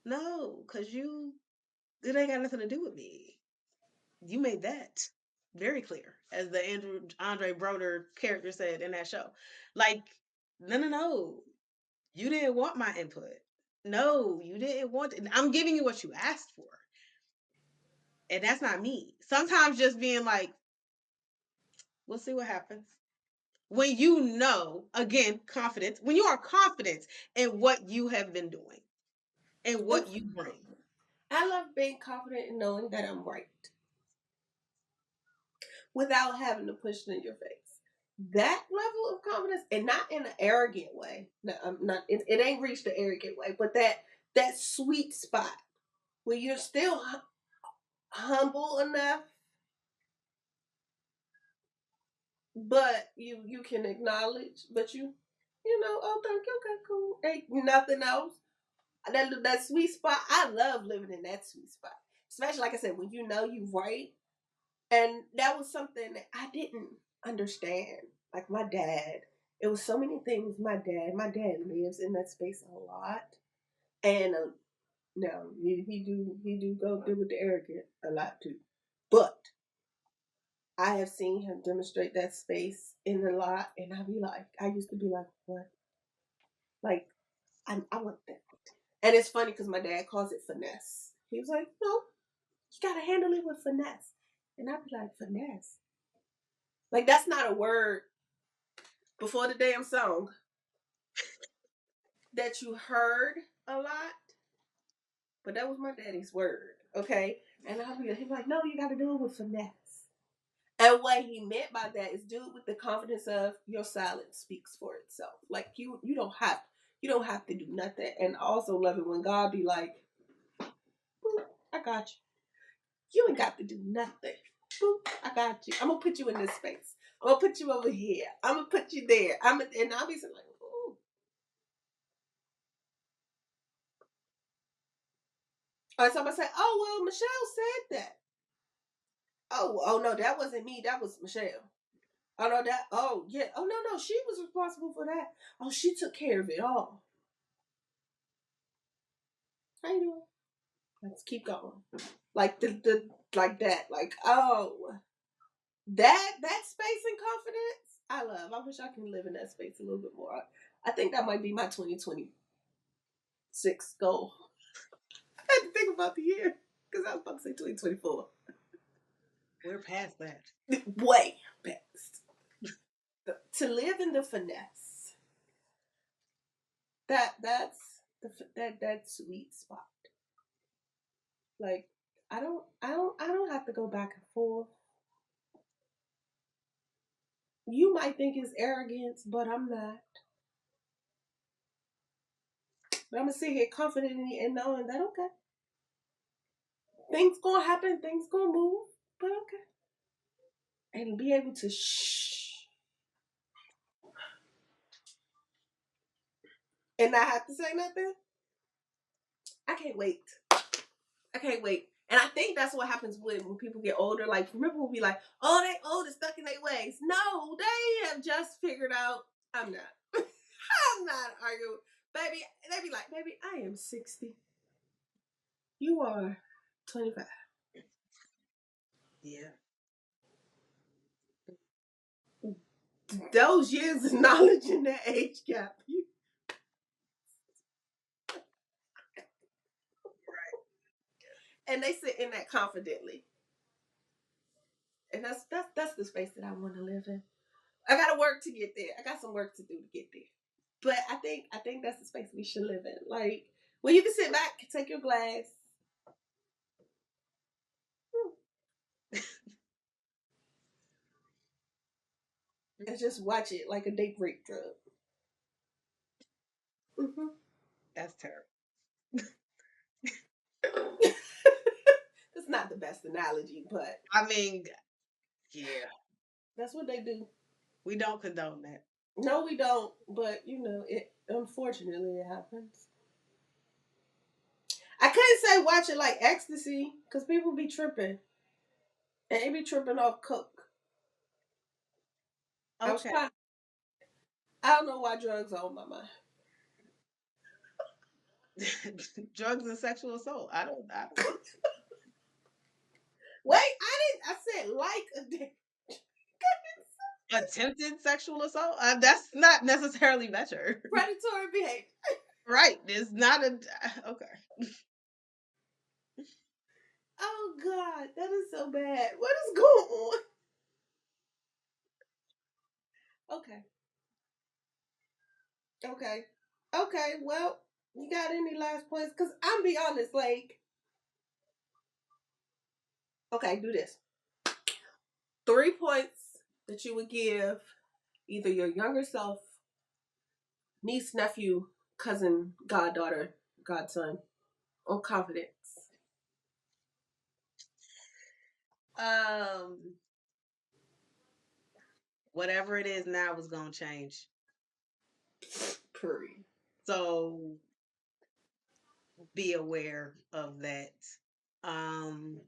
no, because it ain't got nothing to do with me. You made that very clear, as the Andre Broder character said in that show. Like, no, no, no. You didn't want my input. No, you didn't want it. I'm giving you what you asked for. And that's not me. Sometimes just being like, we'll see what happens. When you know, again, confidence, when you are confident in what you have been doing and what you bring. I love being confident in knowing that I'm right without having to push it in your face. That level of confidence, and not in an arrogant way. No, I'm not. It ain't reached the arrogant way, but that sweet spot where you're still humble enough, but you can acknowledge, but you know, oh, thank you, okay, cool. Ain't nothing else. That sweet spot. I love living in that sweet spot. especially like I said, when you know you right. And that was something that I didn't understand. Like my dad, it was so many things. My dad lives in that space a lot, and no, he do go deal with the arrogant a lot too. But I have seen him demonstrate that space in a lot, and I used to be like, what? Like, I want that. And it's funny because my dad calls it finesse. He was like, no, you gotta handle it with finesse. And I'd be like, finesse? Like, that's not a word before the damn song that you heard a lot, but that was my daddy's word, okay? And he'd be like, no, you gotta do it with finesse. And what he meant by that is do it with the confidence of your silence speaks for itself. Like you don't have to do nothing. And I also love it when God be like, boop, I got you. You ain't got to do nothing. Boop, I got you. I'm gonna put you in this space. I'm gonna put you over here. I'm gonna put you there. And I'll be like, ooh. Or somebody say, oh well, Michelle said that. Oh no, that wasn't me. That was Michelle. Oh no, that. Oh yeah. Oh no, she was responsible for that. Oh, she took care of it all. How you doing? Let's keep going. Like the like that. Like that space and confidence. I love. I wish I could live in that space a little bit more. I think that might be my 2026 goal. I had to think about the year because I was about to say 2024. We're past that. Way past. To live in the finesse. That sweet spot. Like I don't have to go back and forth. You might think it's arrogance, but I'm not. But I'm gonna sit here confident in knowing that okay, things gonna happen, things gonna move, but okay, and be able to shh and not have to say nothing. I can't wait. I can't wait. And I think that's what happens when people get older. Like, remember we'll be like, oh, they old and stuck in their ways. No, they have just figured out I'm not. I'm not arguing. Baby, they be like, baby, I am 60. You are 25. Yeah. Those years of knowledge in that age gap. And they sit in that confidently. And that's the space that I want to live in. I gotta work to get there. I got some work to do to get there. But I think that's the space we should live in. Like where you can sit back, take your glass, and just watch it like a date rape drug. Mm-hmm. That's terrible. It's not the best analogy, but I mean, yeah, that's what they do. we don't condone that. No, we don't. But it unfortunately it happens. I couldn't say watch it like ecstasy because people be tripping and they be tripping off coke. I was Okay. trying. I don't know why drugs are on my mind. Drugs and sexual assault. I don't Wait, I didn't. I said like a dick. attempted sexual assault. That's not necessarily better. Predatory behavior. Right. It's not a okay. Oh God, that is so bad. What is going on? Okay, okay, okay. Well, you got any last points? Cause I'm be honest, like, okay, do this. 3 points that you would give either your younger self, niece, nephew, cousin, goddaughter, godson, on confidence. Um, whatever it is now is gonna change. Period. So be aware of that. Um,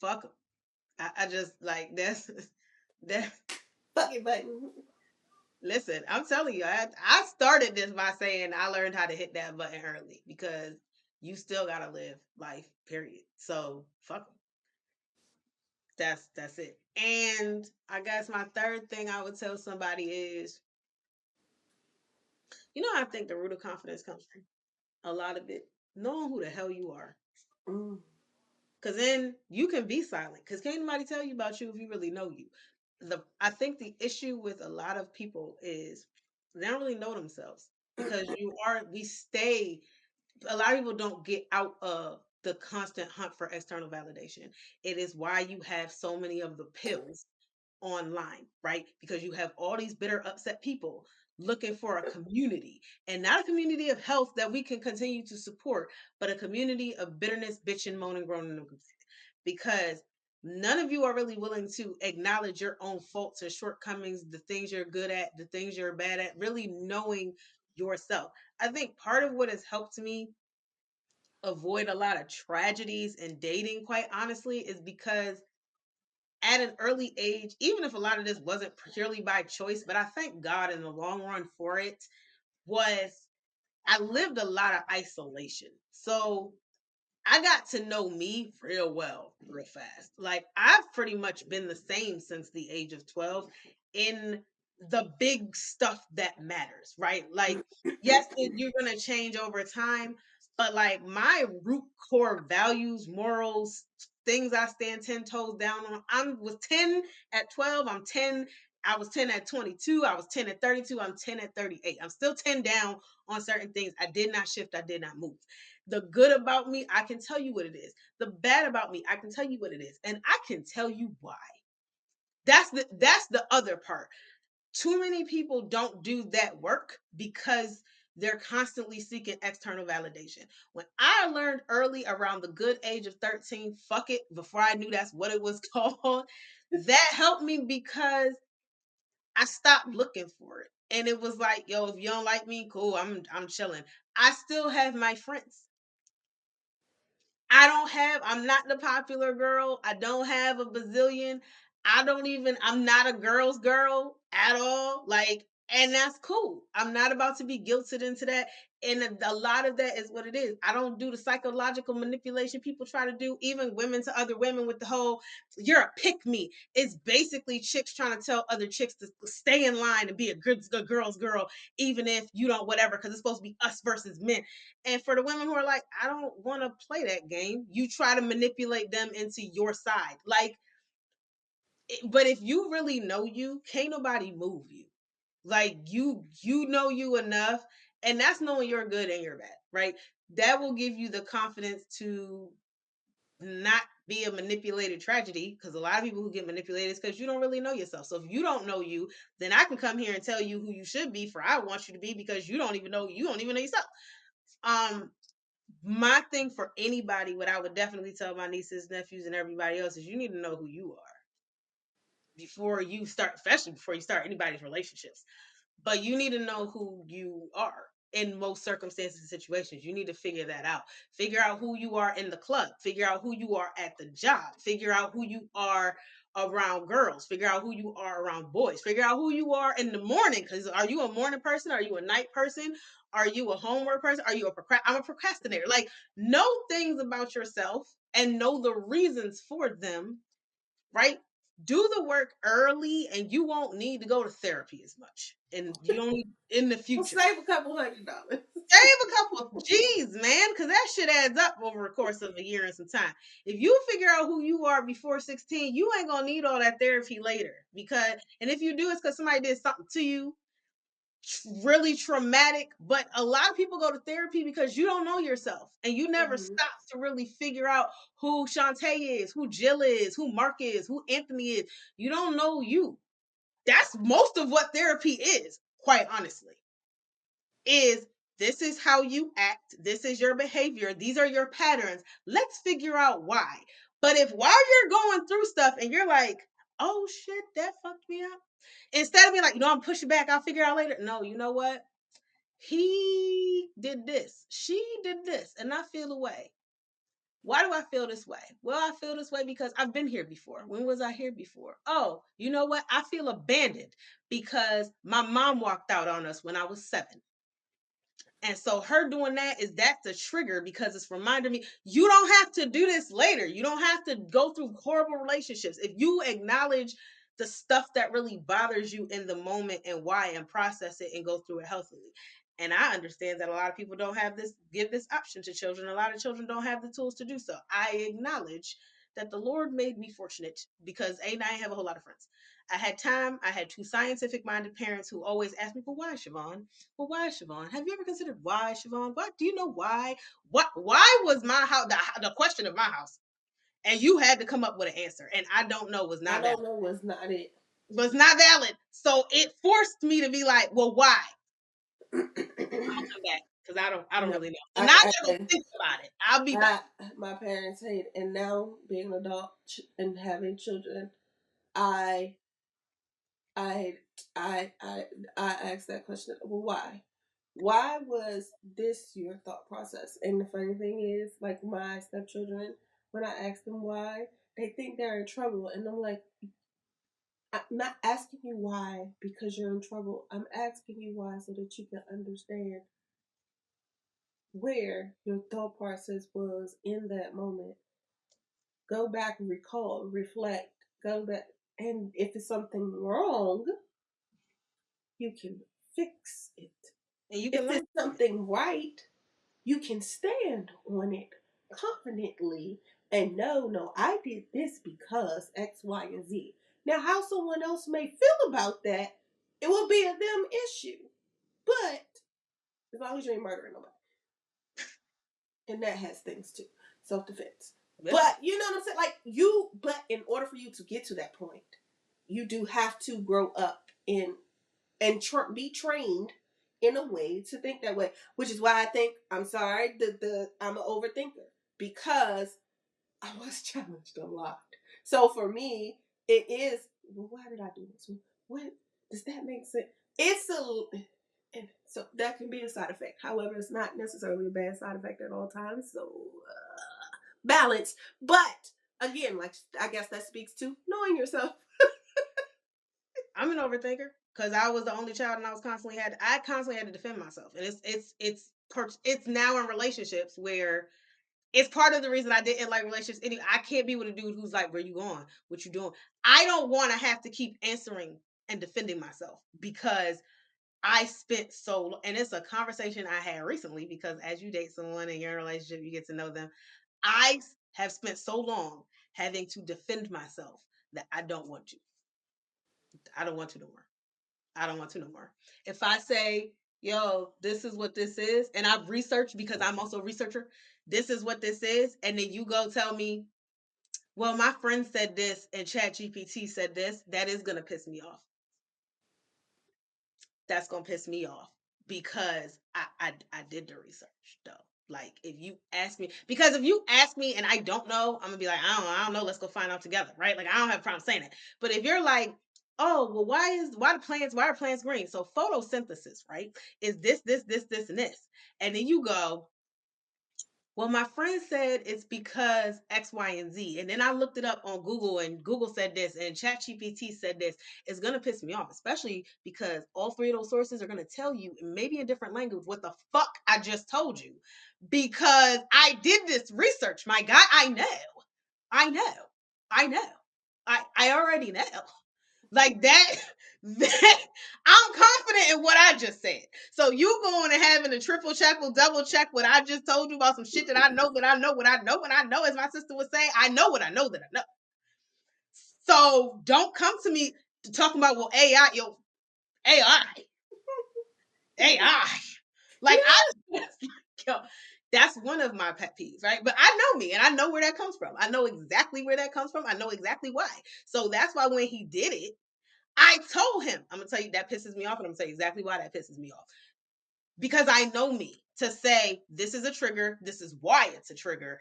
fuck 'em. I just like that's that. Fuck it button. Listen, I'm telling you, I started this by saying I learned how to hit that button early because you still gotta live life, period. So fuck 'em. That's it. And I guess my third thing I would tell somebody is, I think the root of confidence comes from a lot of it knowing who the hell you are. Mm. Cause then you can be silent. Cause can't nobody tell you about you if you really know you. I think the issue with a lot of people is they don't really know themselves because we stay. A lot of people don't get out of the constant hunt for external validation. It is why you have so many of the pills online, right? Because you have all these bitter, upset people looking for a community, and not a community of health that we can continue to support, but a community of bitterness, bitching, moaning, groaning, and complaining. Because none of you are really willing to acknowledge your own faults and shortcomings, the things you're good at, the things you're bad at, really knowing yourself. I think part of what has helped me avoid a lot of tragedies in dating, quite honestly, is because at an early age, even if a lot of this wasn't purely by choice, but I thank God in the long run for it, was I lived a lot of isolation. So I got to know me real well, real fast. Like I've pretty much been the same since the age of 12 in the big stuff that matters, right? Like, yes, you're going to change over time, but like my root core values, morals, things I stand 10 toes down on. I was 10 at 12, I'm 10. I was 10 at 22, I was 10 at 32, I'm 10 at 38. I'm still 10 down on certain things. I did not shift, I did not move. The good about me, I can tell you what it is. The bad about me, I can tell you what it is. And I can tell you why. That's the other part. Too many people don't do that work because they're constantly seeking external validation. When I learned early around the good age of 13, fuck it, before I knew that's what it was called, that helped me because I stopped looking for it. And it was like, yo, if you don't like me, cool, I'm chilling. I still have my friends. I'm not the popular girl. I don't have a bazillion. I'm not a girl's girl at all. Like, and that's cool. I'm not about to be guilted into that. And a lot of that is what it is. I don't do the psychological manipulation people try to do, even women to other women with the whole, you're a pick me. It's basically chicks trying to tell other chicks to stay in line and be a good girl's girl, even if you don't, whatever, because it's supposed to be us versus men. And for the women who are like, I don't want to play that game, you try to manipulate them into your side. Like, but if you really know you, can't nobody move you. Like you know you enough, and that's knowing you're good and you're bad, right? That will give you the confidence to not be a manipulated tragedy, because a lot of people who get manipulated is because you don't really know yourself. So if you don't know you, then I can come here and tell you who you should be, for I want you to be, because you don't even know yourself. Um, my thing for anybody, what I would definitely tell my nieces, nephews, and everybody else is you need to know who you are before you start, especially before you start anybody's relationships. But you need to know who you are in most circumstances and situations. You need to figure that out. Figure out who you are in the club. Figure out who you are at the job. Figure out who you are around girls. Figure out who you are around boys. Figure out who you are in the morning. Because are you a morning person? Are you a night person? Are you a homework person? Are you I'm a procrastinator. Like, know things about yourself and know the reasons for them, right? Do the work early and you won't need to go to therapy as much. And you don't need in the We'll future. save a couple $100. Save a couple of G's, man, because that shit adds up over a course of a year and some time. If you figure out who you are before 16, you ain't gonna need all that therapy later. Because, and if you do, it's because somebody did something to you really traumatic. But a lot of people go to therapy because you don't know yourself and you never Mm-hmm. stop to really figure out who Shantae is, who Jill is, who Mark is, who Anthony is. You don't know you. That's most of what therapy is, quite honestly. Is this is how you act, this is your behavior, these are your patterns. Let's figure out why. But if while you're going through stuff and you're like, oh shit, that fucked me up. Instead of being like, I'm push it back, I'll figure it out later. No, you know what? He did this, she did this, and I feel away. Why do I feel this way? Well, I feel this way because I've been here before. When was I here before? Oh, you know what? I feel abandoned because my mom walked out on us when I was 7. And so her doing that's a trigger because it's reminding me you don't have to do this later. You don't have to go through horrible relationships. If you acknowledge the stuff that really bothers you in the moment and why and process it and go through it healthily. And I understand that a lot of people don't give this option to children. A lot of children don't have the tools to do so. I acknowledge that the Lord made me fortunate because I didn't have a whole lot of friends. I had time. I had 2 scientific minded parents who always asked me, "But why, Siobhan? Well, why, Siobhan? Have you ever considered why, Siobhan? What do you know why? Why was my house the question of my house?" And you had to come up with an answer. And I don't know was I not valid. don't know was not it. Was not valid. So it forced me to be like, well, why? No, I'm gonna come back because I don't really know. So now I I, gotta go think about it. I'll be back. my parents hate, and now being an adult and having children, I, I, I asked that question. Well, why? Why was this your thought process? And the funny thing is, like my stepchildren, when I ask them why, they think they're in trouble, and I'm like, I'm not asking you why because you're in trouble. I'm asking you why so that you can understand where your thought process was in that moment. Go back, recall, reflect, go back. And if it's something wrong, you can fix it. And you can If learn. it's something right, you can stand on it confidently and know, no, I did this because X, Y, and Z. Now, how someone else may feel about that, it will be a them issue. But as long as you ain't murdering nobody, and that has things too, self defense. Yep. But you know what I'm saying? But in order for you to get to that point, you do have to grow up in and be trained in a way to think that way. Which is why I think I'm sorry, I'm an overthinker because I was challenged a lot. So for me, it is. Well, why did I do this? What does that make sense? It's a and so that can be a side effect. However, it's not necessarily a bad side effect at all times. So balance. But again, like I guess that speaks to knowing yourself. I'm an overthinker because I was the only child and I constantly had to defend myself. And it's now in relationships where it's part of the reason I didn't like relationships. Anyway, I can't be with a dude who's like, "Where you going? What you doing?" I don't want to have to keep answering and defending myself because I spent and it's a conversation I had recently because as you date someone in your relationship, you get to know them. I have spent so long having to defend myself that I don't want to. I don't want to no more. I don't want to no more. If I say, yo, this is what this is, and I've researched because I'm also a researcher, this is what this is, and then you go tell me, well, my friend said this and Chat GPT said this, that is gonna piss me off. That's gonna piss me off because I did the research though. Like if you ask me and I don't know, I'm gonna be like, I don't know, let's go find out together, right? Like I don't have a problem saying it. But if you're like, oh, well, why are plants green? So photosynthesis, right? Is this, and this. And then you go, well, my friend said it's because X, Y, and Z. And then I looked it up on Google and Google said this and ChatGPT said this. It's going to piss me off, especially because all 3 of those sources are going to tell you, maybe in different language, what the fuck I just told you. Because I did this research, my guy. I know. I know. I know. I already know. Like that, that I'm confident in what I just said. So you going and having a triple check or double check what I just told you about some shit that I know that I know what I know and I know, as my sister would say, I know what I know that I know. So don't come to me to talk about AI, AI. Like I yo, that's one of my pet peeves, right? But I know me and I know where that comes from. I know exactly where that comes from. I know exactly why. So that's why when he did it, I told him, I'm gonna tell you that pisses me off, and I'm gonna tell you exactly why that pisses me off. Because I know me to say this is a trigger, this is why it's a trigger.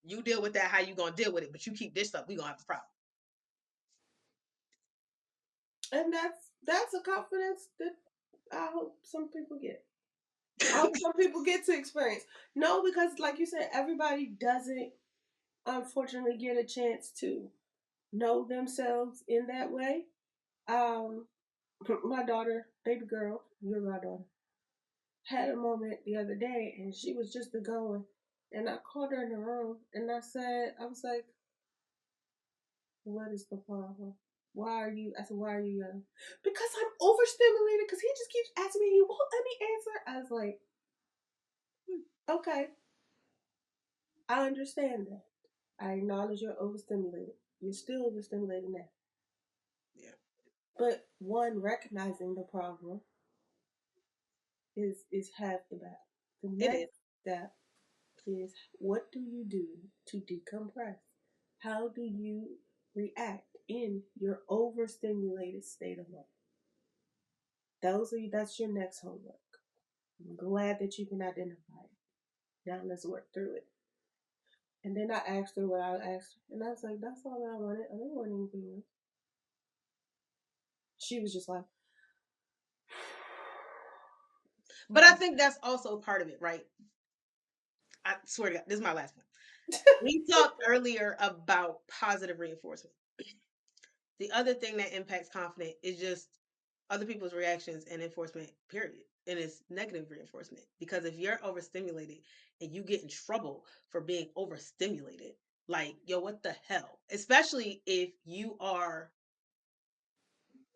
You deal with that how you gonna deal with it, but you keep this up, we gonna have a problem. And that's a confidence that I hope some people get. I hope some people get to experience. No, because like you said, everybody doesn't unfortunately get a chance to know themselves in that way. Um, my daughter, baby girl, your goddaughter, had a moment the other day, and she was just a going. And I called her in the room, and I was like, "What is the problem? Why are you?" I said, "Why are you yelling?" Because I'm overstimulated. Because he just keeps asking me. He won't let me answer. I was like, "Okay, I understand that. I acknowledge you're overstimulated. You're still overstimulated now." Yeah, But one, recognizing the problem is half the battle. The it is. next step is, what do you do to decompress? How do you react in your overstimulated state of mind? That's your next homework. I'm glad that you can identify it. Now let's work through it. And then I asked her what I asked her, and I was like, "That's all that I wanted. I didn't want anything else." She was just like, But I think that's also part of it, right? I swear to God, this is my last one. We talked earlier about positive reinforcement. The other thing that impacts confidence is just other people's reactions and enforcement, period. And it's negative reinforcement. Because if you're overstimulated and you get in trouble for being overstimulated, like, yo, what the hell? Especially if you are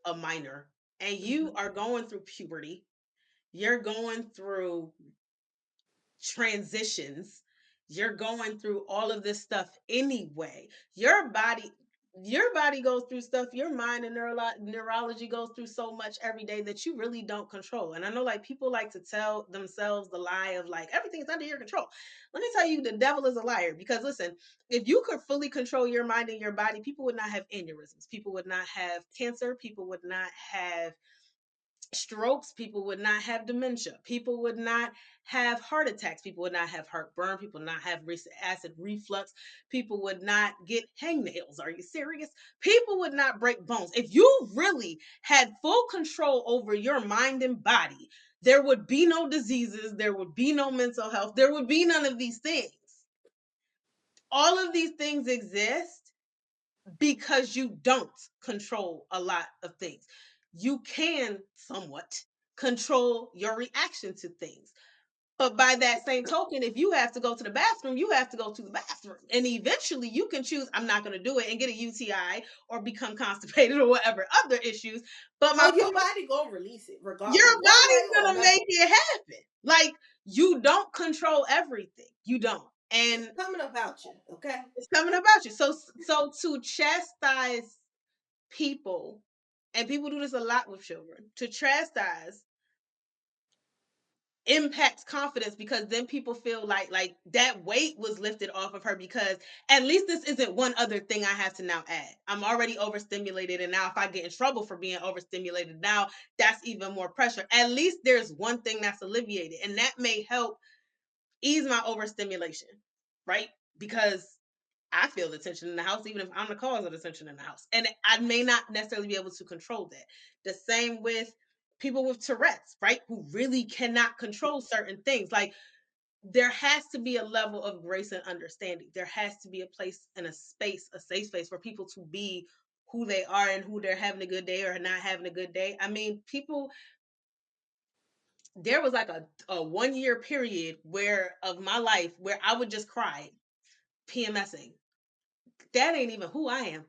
a minor and you mm-hmm, are going through puberty, you're going through transitions, you're going through all of this stuff anyway. Your body goes through stuff, your mind and neurology goes through so much every day that you really don't control. And I know, like, people like to tell themselves the lie of like everything's under your control. Let me tell you, the devil is a liar. Because listen, if you could fully control your mind and your body, people would not have aneurysms, people would not have cancer, people would not have strokes, people would not have dementia, people would not have heart attacks, people would not have heartburn, people would not have acid reflux, people would not get hangnails. Are you serious? People would not break bones. If you really had full control over your mind and body, there would be no diseases, there would be no mental health, there would be none of these things. All of these things exist because you don't control a lot of things. You can somewhat control your reaction to things. But by that same token, if you have to go to the bathroom, you have to go to the bathroom. And eventually you can choose, I'm not going to do it, and get a UTI or become constipated or whatever other issues. But my "Oh, your point, body gonna release it your regardless, one way body's or going to another. make it happen. Like, you don't control everything. You don't. It's And coming about you, okay?" it's coming about you. So to chastise people, and people do this a lot with children, to chastise impacts confidence, because then people feel like that weight was lifted off of her, because at least this isn't one other thing I have to now add. I'm already overstimulated, and now if I get in trouble for being overstimulated, now that's even more pressure. At least there's one thing that's alleviated, and that may help ease my overstimulation, right? Because I feel the tension in the house, even if I'm the cause of the tension in the house. And I may not necessarily be able to control that. The same with people with Tourette's, right? Who really cannot control certain things. Like, there has to be a level of grace and understanding. There has to be a place and a space, a safe space for people to be who they are and who they're having a good day or not having a good day. I mean, people, there was like a 1 year period where of my life where I would just cry PMSing. That ain't even who I am.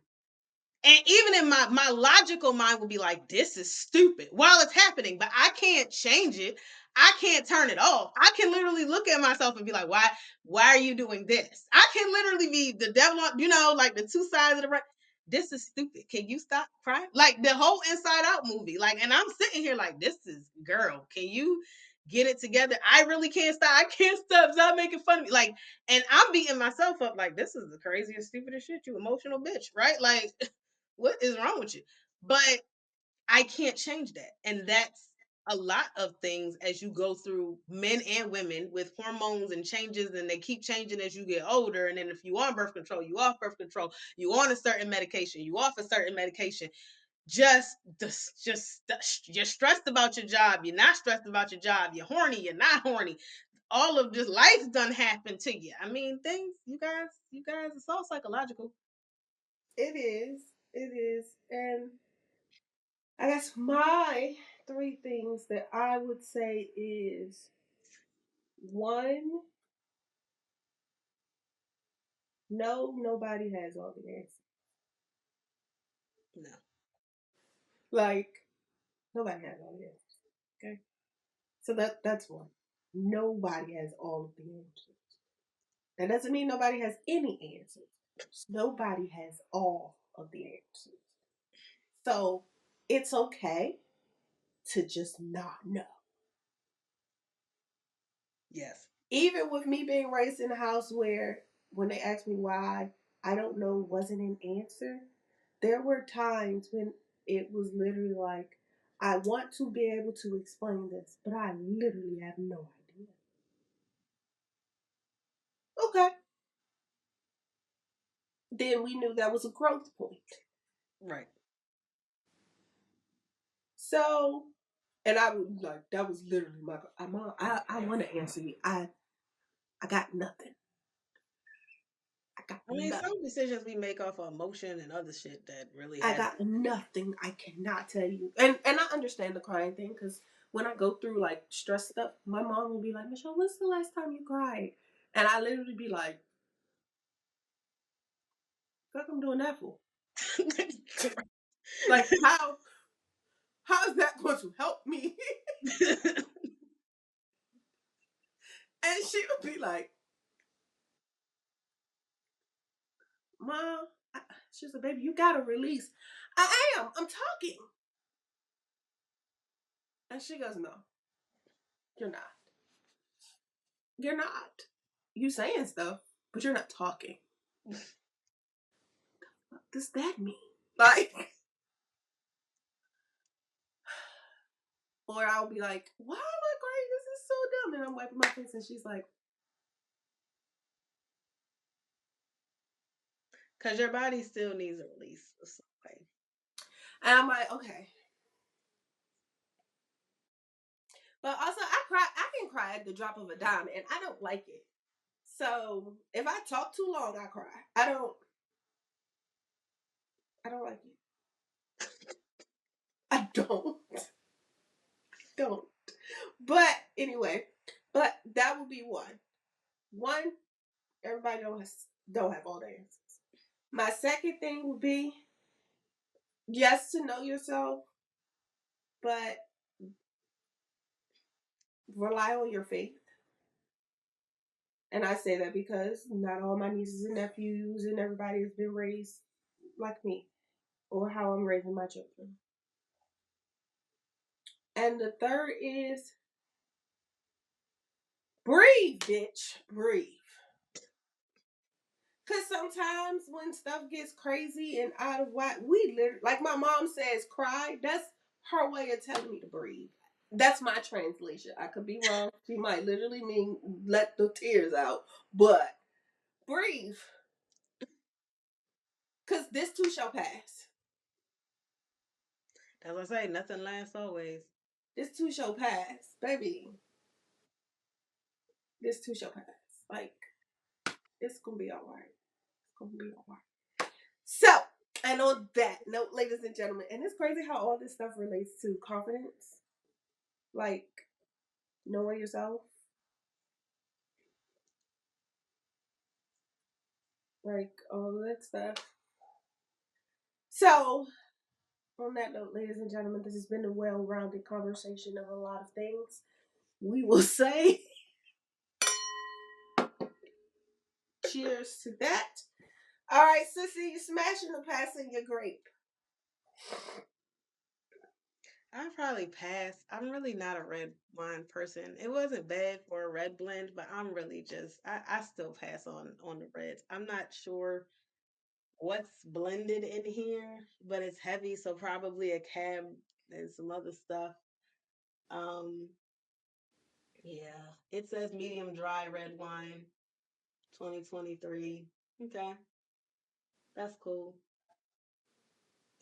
And even in my logical mind will be like, this is stupid while it's happening, but I can't change it. I can't turn it off. I can literally look at myself and be like, why are you doing this? I can literally be the devil on, like the two sides of the right. This is stupid. Can you stop crying? Like the whole Inside Out movie. Like, and I'm sitting here like, this is, girl, can you get it together? I really can't stop. I can't stop making fun of me. Like, and I'm beating myself up like, this is the craziest, stupidest shit, you emotional bitch, right? Like, what is wrong with you? But I can't change that. And that's a lot of things as you go through, men and women, with hormones and changes, and they keep changing as you get older. And then if you on birth control, you off birth control, you on a certain medication, you off a certain medication. you're stressed about your job. You're not stressed about your job. You're horny. You're not horny. All of this life done happened to you. I mean, things, you guys, it's all psychological. It is. It is. And I guess my three things that I would say is one, no, nobody has all the answers. No. Like, nobody has all the answers. Okay. So that's one. Nobody has all of the answers. That doesn't mean nobody has any answers. Nobody has all of the answers. So it's okay to just not know. Yes. Even with me being raised in a house where when they asked me why, I don't know wasn't an answer. There were times when it was literally like, I want to be able to explain this, but I literally have no idea. Okay. Then we knew that was a growth point. Right. So, and I was like, that was literally my, I want to answer you. I got nothing. I got I mean, nothing. some decisions we make off of emotion and other shit that really I has. got nothing. I cannot tell you. And I understand the crying thing because when I go through like stress stuff, my mom will be like, Michelle, when's the last time you cried? And I literally be like, fuck I'm doing that for? Like how is that going to help me? And she would be like, Mom, she said, baby, you gotta release. I am. I'm talking. And she goes, no, you're not. You're not. You saying stuff, but you're not talking. What does that mean? Like, or I'll be like, why am I crying? This is so dumb. And I'm wiping my face and she's like, Because your body still needs a release of some way. and I'm like, okay. But also I can cry at the drop of a dime and I don't like it. So if I talk too long, I cry. I don't like it. I don't. But anyway, but that would be one. One, everybody don't have all the answers. My second thing would be yes to know yourself, but rely on your faith. And I say that because not all my nieces and nephews and everybody has been raised like me or how I'm raising my children. And the third is breathe, bitch. Breathe. Because sometimes when stuff gets crazy and out of whack, we literally, like my mom says, cry. That's her way of telling me to breathe. That's my translation. I could be wrong. She might literally mean let the tears out. But breathe. Because this too shall pass. As I say, nothing lasts always. This too shall pass. Baby, this too shall pass. Like, it's going to be all right. It's going to be all right. So, and on that note, ladies and gentlemen, and it's crazy how all this stuff relates to confidence. Like, knowing yourself. Like, all of that stuff. So, on that note, ladies and gentlemen, this has been a well rounded conversation of a lot of things. We will say cheers to that. All right, sissy, you smashing or passing your grape? I probably pass. I'm really not a red wine person. It wasn't bad for a red blend, but I'm really just I still pass on the reds. I'm not sure what's blended in here, but it's heavy, so probably a cab and some other stuff. Um, yeah, it says medium dry red wine, 2023. Okay, that's cool.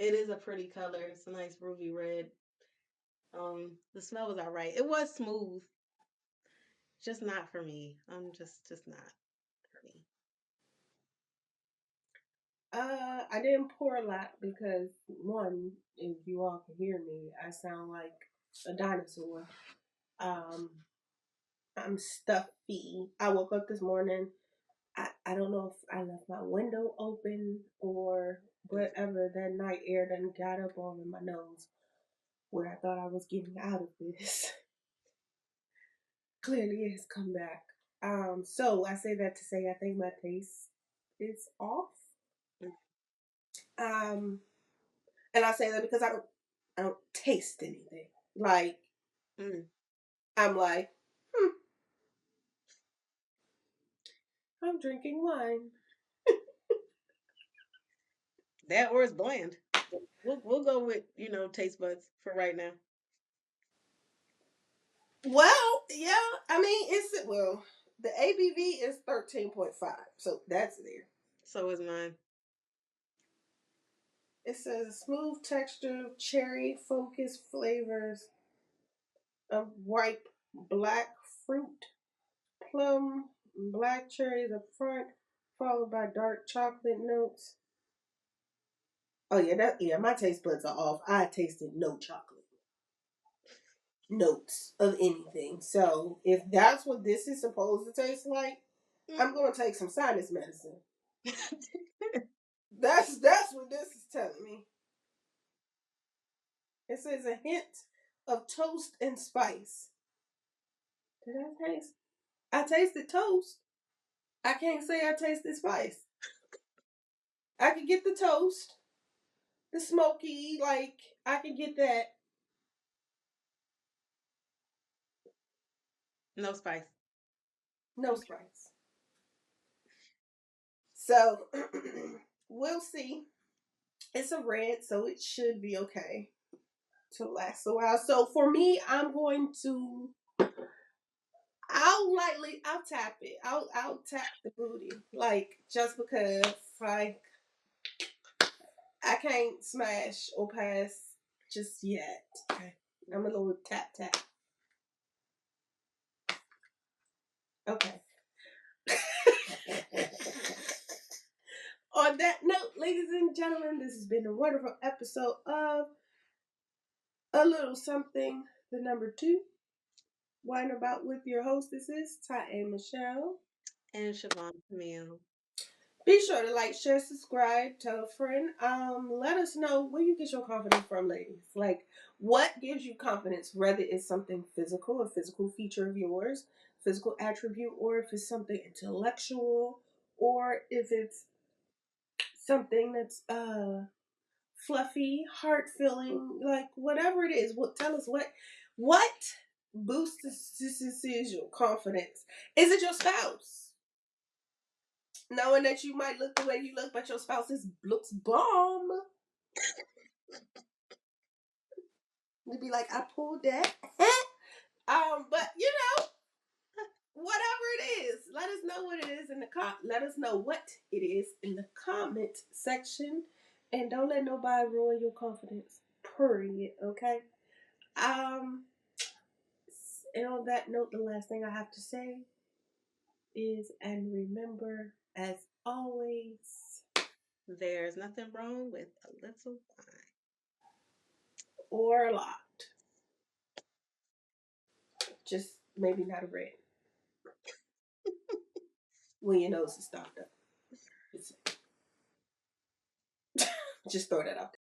It is a pretty color. It's a nice ruby red. The smell was all right. It was smooth, just not for me. Just not for me. I didn't pour a lot because one, if you all can hear me, I sound like a dinosaur. Um, I'm stuffy. I woke up this morning. I don't know if I left my window open or whatever. That night air done got up all in my nose where I thought I was getting out of this. Clearly it has come back. So I say that to say I think my taste is off. Mm, Um, and I say that because I don't taste anything. Like mm. I'm like, I'm drinking wine. That or it's bland. We'll go with taste buds for right now. Well, yeah, I mean it's well, the ABV is 13.5, so that's there. So is mine. It says smooth texture, cherry focused flavors of ripe black fruit, plum, black cherries up front, followed by dark chocolate notes. Oh yeah, my taste buds are off. I tasted no chocolate notes of anything. So if that's what this is supposed to taste like, I'm gonna take some sinus medicine. That's what this is telling me. It says a hint of toast and spice. Did I taste? I tasted toast. I can't say I tasted spice. I could get the toast, the smoky, like I can get that. No spice. No Okay. spice. So we'll see. It's a red, so it should be okay to last a while. So for me, I'm going to. I'll tap it. I'll tap the booty, like just because like I can't smash or pass just yet. Okay, I'm a little tap tap. Okay. On that note, ladies and gentlemen, this has been a wonderful episode of A Little Something, the number two. Wine About with your hostesses, Ty and Michelle. And Siobhan Camille. Be sure to like, share, subscribe, tell a friend. Let us know where you get your confidence from, ladies. Like, what gives you confidence? Whether it's something physical, a physical feature of yours, physical attribute, or if it's something intellectual, or if it's something that's fluffy, heart filling, like whatever it is. What tell us what boosts this is your confidence? Is it your spouse? Knowing that you might look the way you look, but your spouse looks bomb. You'd be like, I pulled that. But whatever it is, let us know what it is in the let us know what it is in the comment section. And don't let nobody ruin your confidence. Period. Okay. Um and on that note, the last thing I have to say is and remember as always There's nothing wrong with a little wine. or a lot. Just maybe not a red. When your nose is stopped up. Just throw that out there.